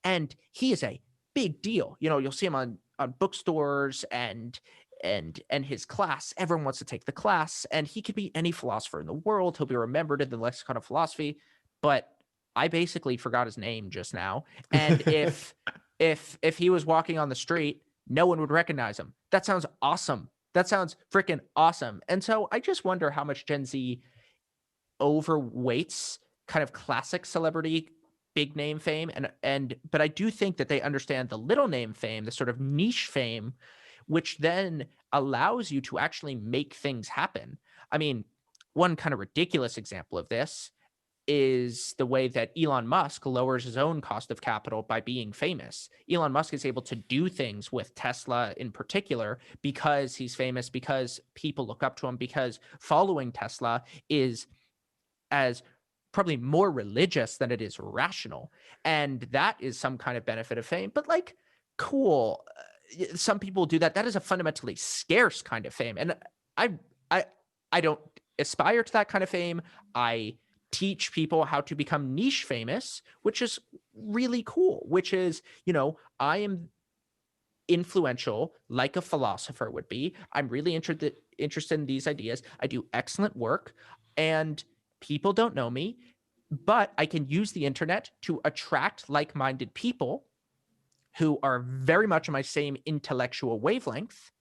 And he is a big deal. You'll see him on bookstores, and his class, everyone wants to take the class, and he could be any philosopher in the world. He'll be remembered in the lexicon of philosophy, but I basically forgot his name just now. And if he was walking on the street, no one would recognize him. That sounds awesome. That sounds freaking awesome. And so I just wonder how much Gen Z overweights kind of classic celebrity, big name fame. But I do think that they understand the little name fame, the sort of niche fame, which then allows you to actually make things happen. I mean, one kind of ridiculous example of this is the way that Elon Musk lowers his own cost of capital by being famous. Elon Musk is able to do things with Tesla in particular because he's famous, because people look up to him, because following Tesla is as probably more religious than it is rational. And that is some kind of benefit of fame. But like, cool. Some people do that. That is a fundamentally scarce kind of fame. And I don't aspire to that kind of fame. I teach people how to become niche famous, which is really cool, which is, I am influential like a philosopher would be. I'm really interested in these ideas. I do excellent work, and people don't know me, but I can use the internet to attract like-minded people who are very much on my same intellectual wavelength.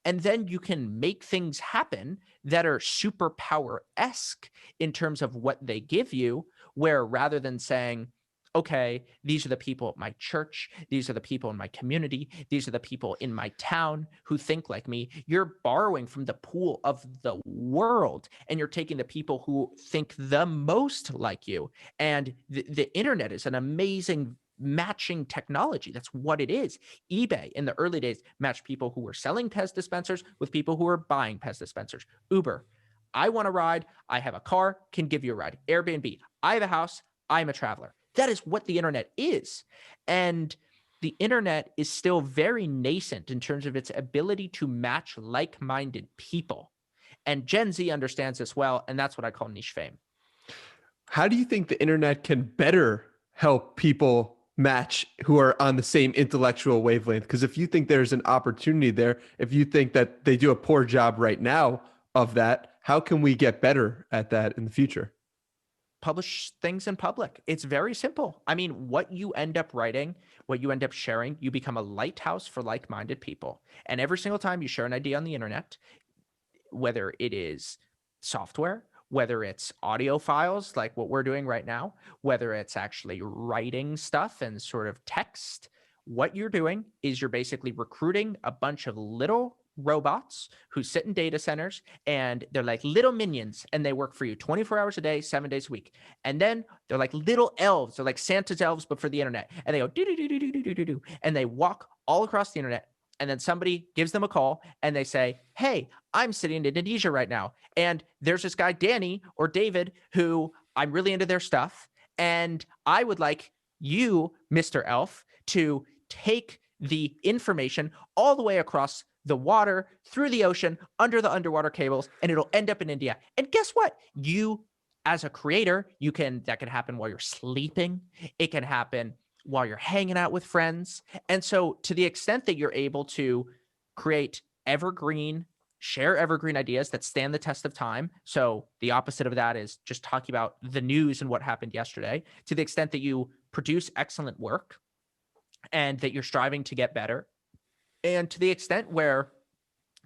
And then you can make things happen that are superpower-esque in terms of what they give you, where rather than saying, okay, these are the people at my church, these are the people in my community, these are the people in my town who think like me, you're borrowing from the pool of the world, and you're taking the people who think the most like you. And the internet is an amazing matching technology. That's what it is. eBay in the early days matched people who were selling Pez dispensers with people who were buying Pez dispensers. Uber, I want a ride, I have a car, can give you a ride. Airbnb, I have a house, I'm a traveler. That is what the internet is. And the internet is still very nascent in terms of its ability to match like-minded people. And Gen Z understands this well, and that's what I call niche fame. How do you think the internet can better help people match who are on the same intellectual wavelength? Because if you think there's an opportunity there, if you think that they do a poor job right now of that, how can we get better at that in the future? Publish things in public. It's very simple. I mean, what you end up writing, what you end up sharing, you become a lighthouse for like-minded people. And every single time you share an idea on the internet, whether it is software, whether it's audio files like what we're doing right now, whether it's actually writing stuff and sort of text, what you're doing is you're basically recruiting a bunch of little robots who sit in data centers, and they're like little minions, and they work for you 24 hours a day, 7 days a week. And then they're like little elves. They're like Santa's elves, but for the internet. And they go do do do do do do do do, and they walk all across the internet. And then somebody gives them a call and they say, hey, I'm sitting in Indonesia right now, and there's this guy, Danny or David, who I'm really into their stuff. And I would like you, Mr. Elf, to take the information all the way across the water, through the ocean, under the underwater cables, and it'll end up in India. And guess what? You, as a creator, that can happen while you're sleeping. It can happen while you're hanging out with friends. And so to the extent that you're able to create evergreen share evergreen ideas that stand the test of time. So the opposite of that is just talking about the news and what happened yesterday, to the extent that you produce excellent work and that you're striving to get better. And to the extent where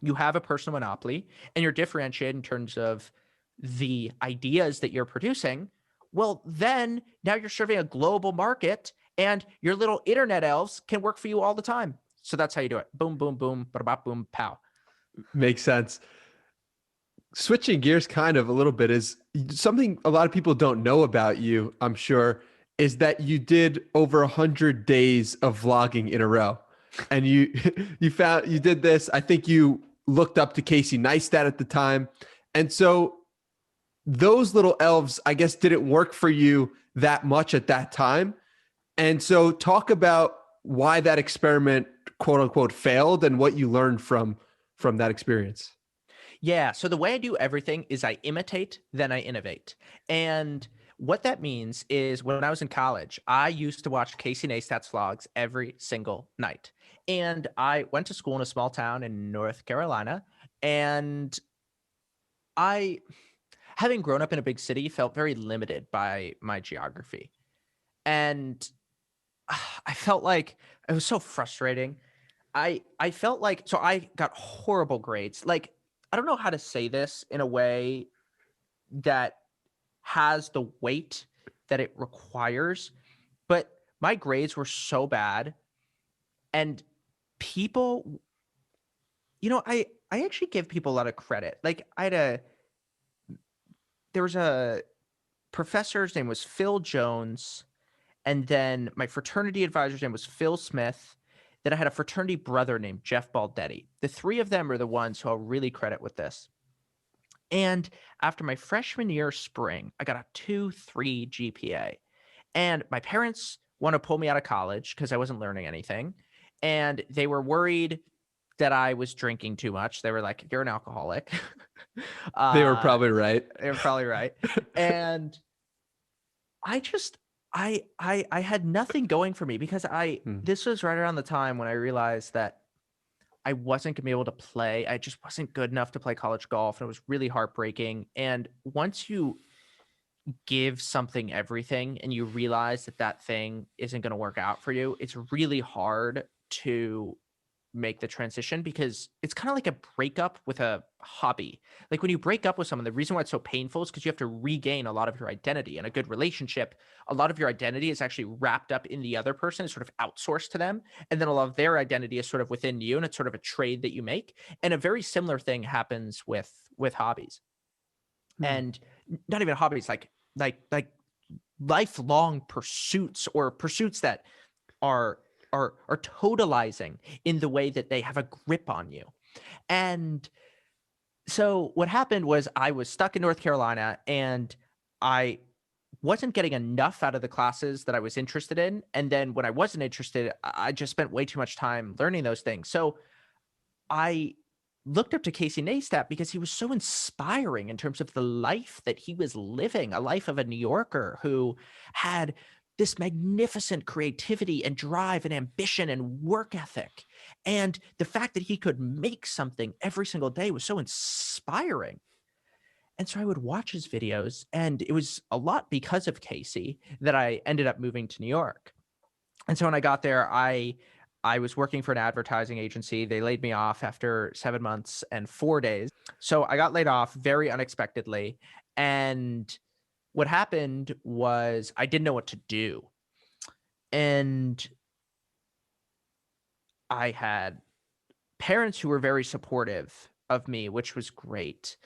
you have a personal monopoly and you're differentiated in terms of the ideas that you're producing, well, then now you're serving a global market and your little internet elves can work for you all the time. So that's how you do it. Boom, boom, boom, ba boom, pow. Makes sense. Switching gears kind of a little bit, is something a lot of people don't know about you, I'm sure, is that you did over 100 days of vlogging in a row. And you you did this. I think you looked up to Casey Neistat at the time. And so those little elves, I guess, didn't work for you that much at that time. And so talk about why that experiment, quote unquote, failed and what you learned from that experience. Yeah. So the way I do everything is I imitate, then I innovate. And what that means is when I was in college, I used to watch Casey Neistat's vlogs every single night. And I went to school in a small town in North Carolina. And I, having grown up in a big city, felt very limited by my geography. And I felt like it was so frustrating. I felt like, so I got horrible grades. Like, I don't know how to say this in a way that has the weight that it requires, but my grades were so bad. And people, I actually give people a lot of credit. Like, there was a professor, his name was Phil Jones, and then my fraternity advisor's name was Phil Smith. Then I had a fraternity brother named Jeff Baldetti. The three of them are the ones who I'll really credit with this. And after my freshman year spring, I got a 2.3 GPA. And my parents want to pull me out of college because I wasn't learning anything. And they were worried that I was drinking too much. They were like, "You're an alcoholic." They were probably right. They were probably right. And I just I had nothing going for me because this was right around the time when I realized that I wasn't gonna be able to play. I just wasn't good enough to play college golf, and it was really heartbreaking. And once you give something everything and you realize that that thing isn't gonna work out for you, it's really hard to make the transition because it's kind of like a breakup with a hobby. Like when you break up with someone, the reason why it's so painful is because you have to regain a lot of your identity. In a good relationship, a lot of your identity is actually wrapped up in the other person, it's sort of outsourced to them. And then a lot of their identity is sort of within you, and it's sort of a trade that you make. And a very similar thing happens with hobbies. And not even hobbies, like lifelong pursuits, or pursuits that are totalizing in the way that they have a grip on you. And so what happened was I was stuck in North Carolina and I wasn't getting enough out of the classes that I was interested in. And then when I wasn't interested, I just spent way too much time learning those things. So I looked up to Casey Neistat because he was so inspiring in terms of the life that he was living, a life of a New Yorker who had this magnificent creativity and drive and ambition and work ethic. And the fact that he could make something every single day was so inspiring. And so I would watch his videos, and it was a lot because of Casey that I ended up moving to New York. And so when I got there, I was working for an advertising agency. They laid me off after 7 months and 4 days. So I got laid off very unexpectedly. And what happened was I didn't know what to do. And I had parents who were very supportive of me, which was great.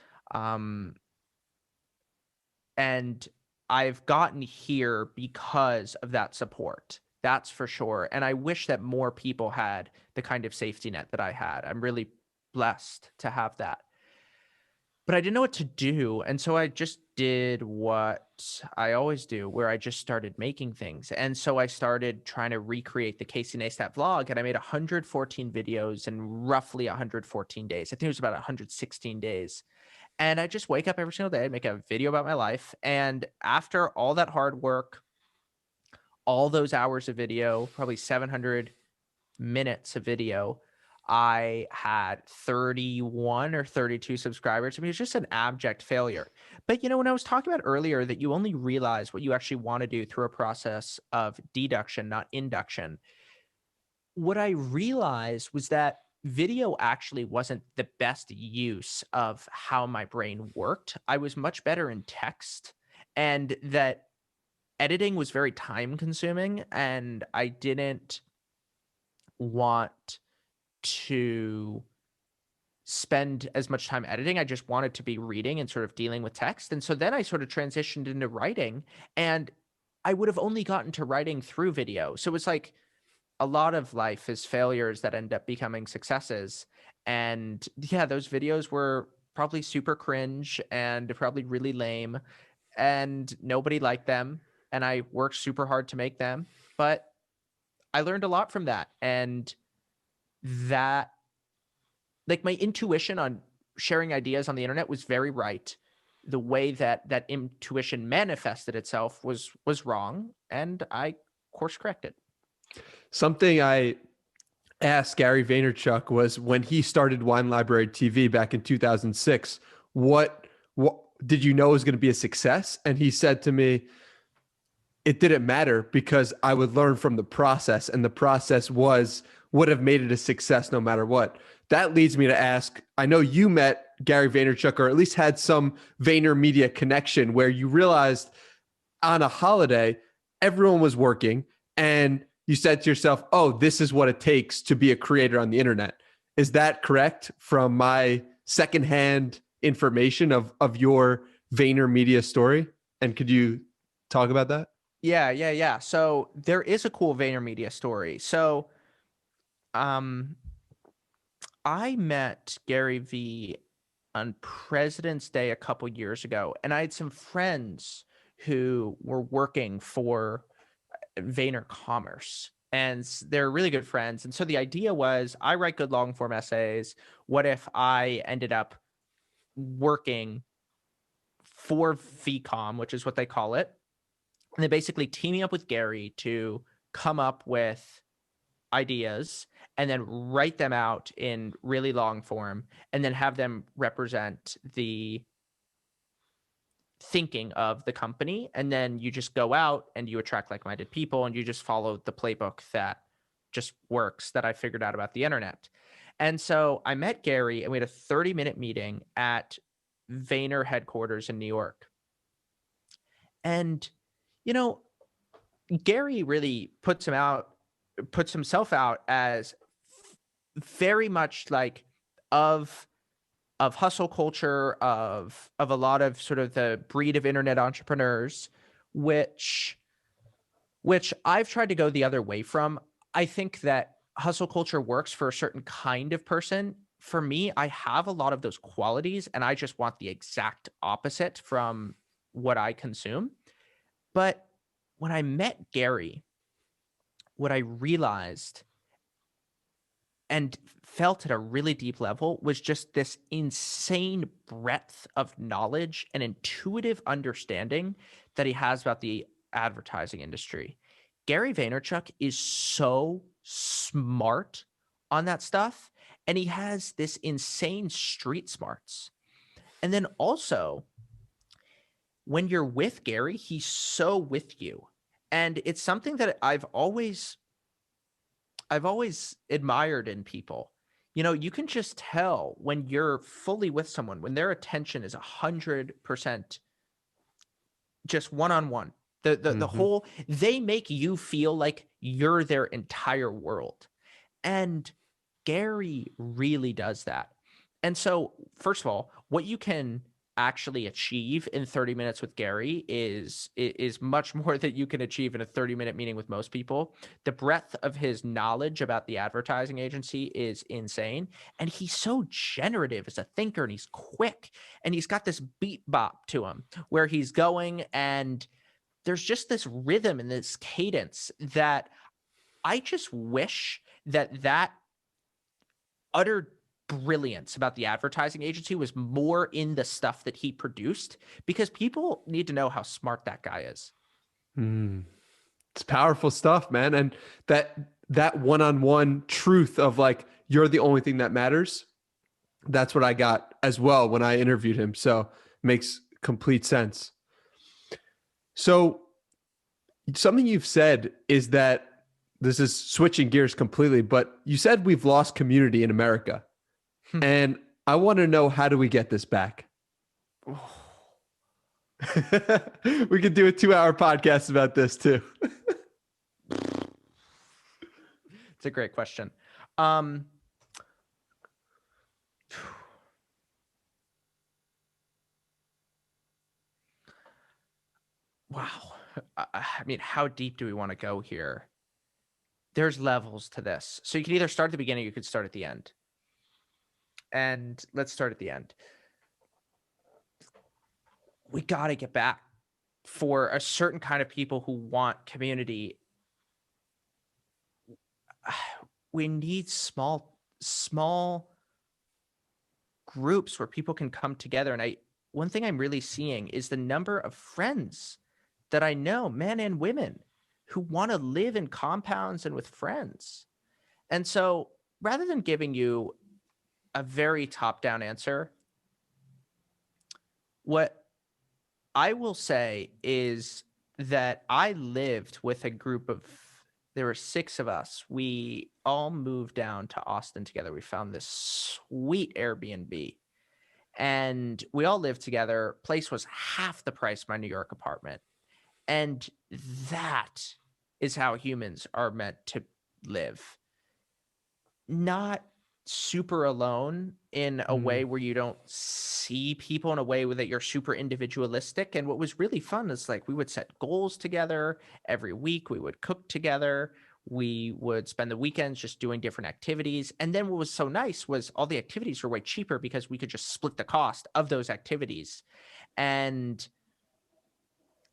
And I've gotten here because of that support. That's for sure. And I wish that more people had the kind of safety net that I had. I'm really blessed to have that. But I didn't know what to do. And so I just did what I always do, where I just started making things. And so I started trying to recreate the Casey Neistat vlog, and I made 114 videos in roughly 114 days. I think it was about 116 days. And I just wake up every single day and make a video about my life. And after all that hard work, all those hours of video, probably 700 minutes of video, I had 31 or 32 subscribers. I mean, it's just an abject failure. But, when I was talking about earlier that you only realize what you actually want to do through a process of deduction, not induction, what I realized was that video actually wasn't the best use of how my brain worked. I was much better in text, and that editing was very time consuming, and I didn't want to spend as much time editing. I just wanted to be reading and sort of dealing with text. And so then I sort of transitioned into writing, and I would have only gotten to writing through video. So it's like a lot of life is failures that end up becoming successes. And yeah, those videos were probably super cringe and probably really lame, and nobody liked them. And I worked super hard to make them, but I learned a lot from that. And that, like, my intuition on sharing ideas on the internet was very right. The way that that intuition manifested itself was wrong, and I course corrected. Something I asked Gary Vaynerchuk was when he started Wine Library TV back in 2006, what did you know was going to be a success? And he said to me, it didn't matter because I would learn from the process, and the process would have made it a success no matter what. That leads me to ask, I know you met Gary Vaynerchuk, or at least had some VaynerMedia connection where you realized on a holiday, everyone was working, and you said to yourself, oh, this is what it takes to be a creator on the internet. Is that correct from my secondhand information of your VaynerMedia story? And could you talk about that? Yeah. So there is a cool VaynerMedia story. So I met Gary V on President's Day a couple years ago, and I had some friends who were working for Vayner Commerce, and they're really good friends. And so the idea was, I write good long form essays. What if I ended up working for VCom, which is what they call it, and they basically teaming up with Gary to come up with ideas and then write them out in really long form and then have them represent the thinking of the company. And then you just go out and you attract like-minded people, and you just follow the playbook that just works, that I figured out about the internet. And so I met Gary, and we had a 30-minute meeting at Vayner headquarters in New York. And, Gary really puts himself out as very much like of hustle culture, of a lot of sort of the breed of internet entrepreneurs, which I've tried to go the other way from. I think that hustle culture works for a certain kind of person. For me, I have a lot of those qualities, and I just want the exact opposite from what I consume. But when I met Gary, what I realized and felt at a really deep level was just this insane breadth of knowledge and intuitive understanding that he has about the advertising industry. Gary Vaynerchuk is so smart on that stuff, and he has this insane street smarts. And then also, when you're with Gary, he's so with you. And it's something that I've always admired in people. You can just tell when you're fully with someone, when their attention is 100% just one-on-one. The whole, they make you feel like you're their entire world. And Gary really does that. And so, first of all, what you can actually achieve in 30 minutes with Gary is much more than you can achieve in a 30-minute meeting with most people. The breadth of his knowledge about the advertising agency is insane. And he's so generative as a thinker, and he's quick, and he's got this beat bop to him where he's going, and there's just this rhythm and this cadence that I just wish that utter brilliance about the advertising agency was more in the stuff that he produced, because people need to know how smart that guy is. It's powerful stuff, man. And that one-on-one truth of like, you're the only thing that matters. That's what I got as well when I interviewed him. So makes complete sense. So something you've said is that this is switching gears completely, but you said we've lost community in America. And I want to know, how do we get this back? We could do a 2-hour podcast about this too. It's a great question. Wow. I mean, how deep do we want to go here? There's levels to this. So you can either start at the beginning, or you could start at the end. And let's start at the end. We got to get back. For a certain kind of people who want community, we need small groups where people can come together. And one thing I'm really seeing is the number of friends that I know, men and women, who want to live in compounds and with friends. And so rather than giving you a very top-down answer, what I will say is that I lived with a group of, there were 6 of us. We all moved down to Austin together. We found this sweet Airbnb and we all lived together. Place was half the price of my New York apartment. And that is how humans are meant to live. Not super alone in a way where you don't see people in a way that you're super individualistic. And what was really fun is like we would set goals together every week. We would cook together. We would spend the weekends just doing different activities. And then what was so nice was all the activities were way cheaper because we could just split the cost of those activities. And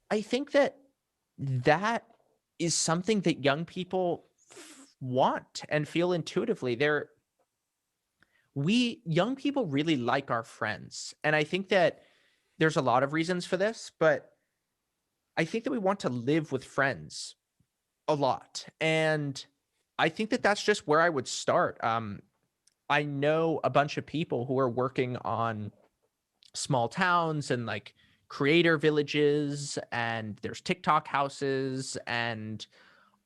I think that that is something that young people want and feel intuitively. Young people really like our friends. And I think that there's a lot of reasons for this, but I think that we want to live with friends a lot. And I think that that's just where I would start. I know a bunch of people who are working on small towns and like creator villages, and there's TikTok houses and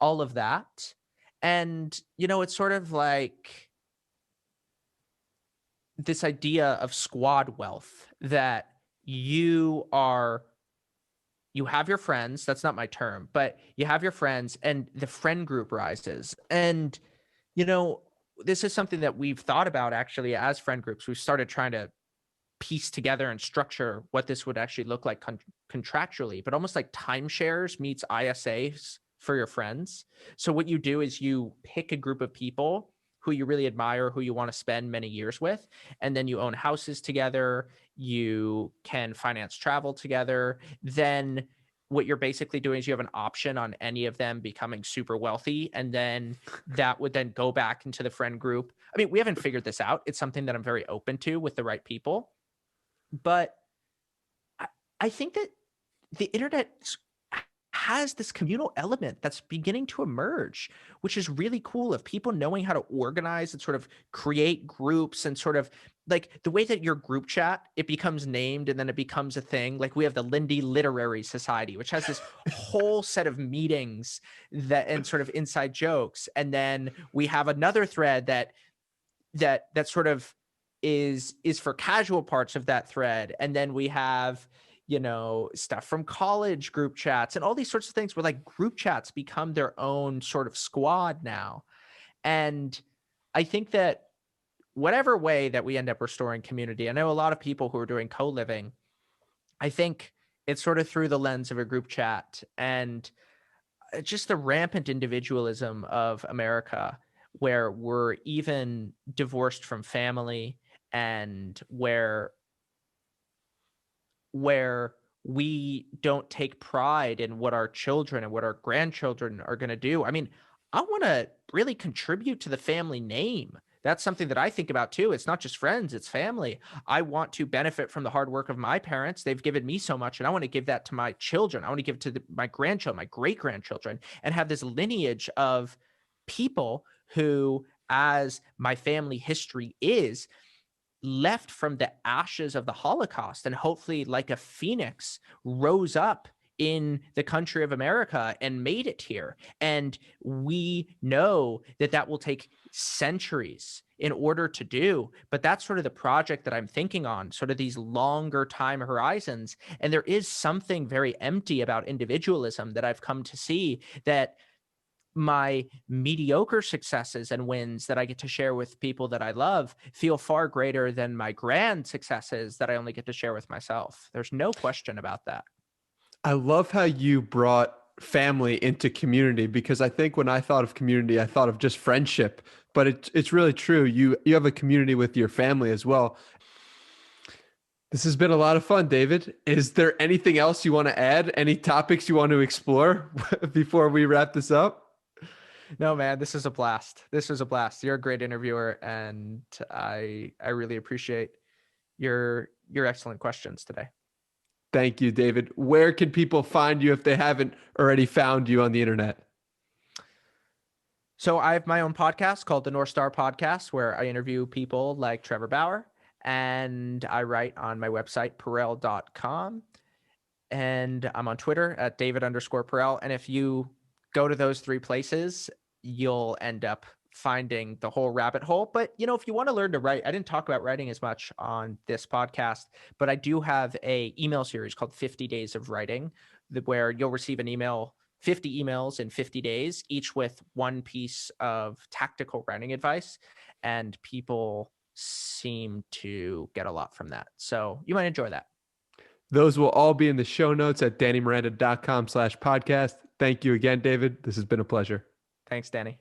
all of that. And, it's sort of like this idea of squad wealth, that you have your friends. That's not my term, but you have your friends and the friend group rises. And, this is something that we've thought about actually as friend groups. We've started trying to piece together and structure what this would actually look like contractually, but almost like timeshares meets ISAs for your friends. So what you do is you pick a group of people who you really admire, who you want to spend many years with, and then you own houses together, you can finance travel together. Then what you're basically doing is you have an option on any of them becoming super wealthy, and then that would then go back into the friend group. I mean, we haven't figured this out. It's something that I'm very open to with the right people. But I think that the internet has this communal element that's beginning to emerge, which is really cool, of people knowing how to organize and sort of create groups, and sort of like the way that your group chat, it becomes named and then it becomes a thing. Like we have the Lindy Literary Society, which has this whole set of meetings that and sort of inside jokes. And then we have another thread that sort of is for casual parts of that thread. And then we have, stuff from college group chats and all these sorts of things where like group chats become their own sort of squad now. And I think that whatever way that we end up restoring community, I know a lot of people who are doing co-living, I think it's sort of through the lens of a group chat and just the rampant individualism of America, where we're even divorced from family, and where we don't take pride in what our children and what our grandchildren are going to do. I mean, I want to really contribute to the family name. That's something that I think about too. It's not just friends, it's family. I want to benefit from the hard work of my parents. They've given me so much, and I want to give that to my children. I want to give it to my grandchildren, my great grandchildren, and have this lineage of people who as my family history is, left from the ashes of the Holocaust and hopefully, like a phoenix, rose up in the country of America and made it here. And we know that that will take centuries in order to do, but that's sort of the project that I'm thinking on, sort of these longer time horizons. And there is something very empty about individualism that I've come to see, that my mediocre successes and wins that I get to share with people that I love feel far greater than my grand successes that I only get to share with myself. There's no question about that. I love how you brought family into community, because I think when I thought of community, I thought of just friendship, but it's really true. You have a community with your family as well. This has been a lot of fun, David. Is there anything else you want to add? Any topics you want to explore before we wrap this up? No, man, this is a blast. This was a blast. You're a great interviewer, and I really appreciate your excellent questions today. Thank you, David. Where can people find you if they haven't already found you on the internet? So I have my own podcast called the North Star Podcast, where I interview people like Trevor Bauer, and I write on my website, Perell.com. And I'm on Twitter at David_Perell. And if you go to those three places, you'll end up finding the whole rabbit hole. But, you know, if you want to learn to write, I didn't talk about writing as much on this podcast, but I do have a email series called 50 Days of Writing, where you'll receive an email, 50 emails in 50 days, each with one piece of tactical writing advice. And people seem to get a lot from that. So you might enjoy that. Those will all be in the show notes at DannyMiranda.com/podcast. Thank you again, David. This has been a pleasure. Thanks, Danny.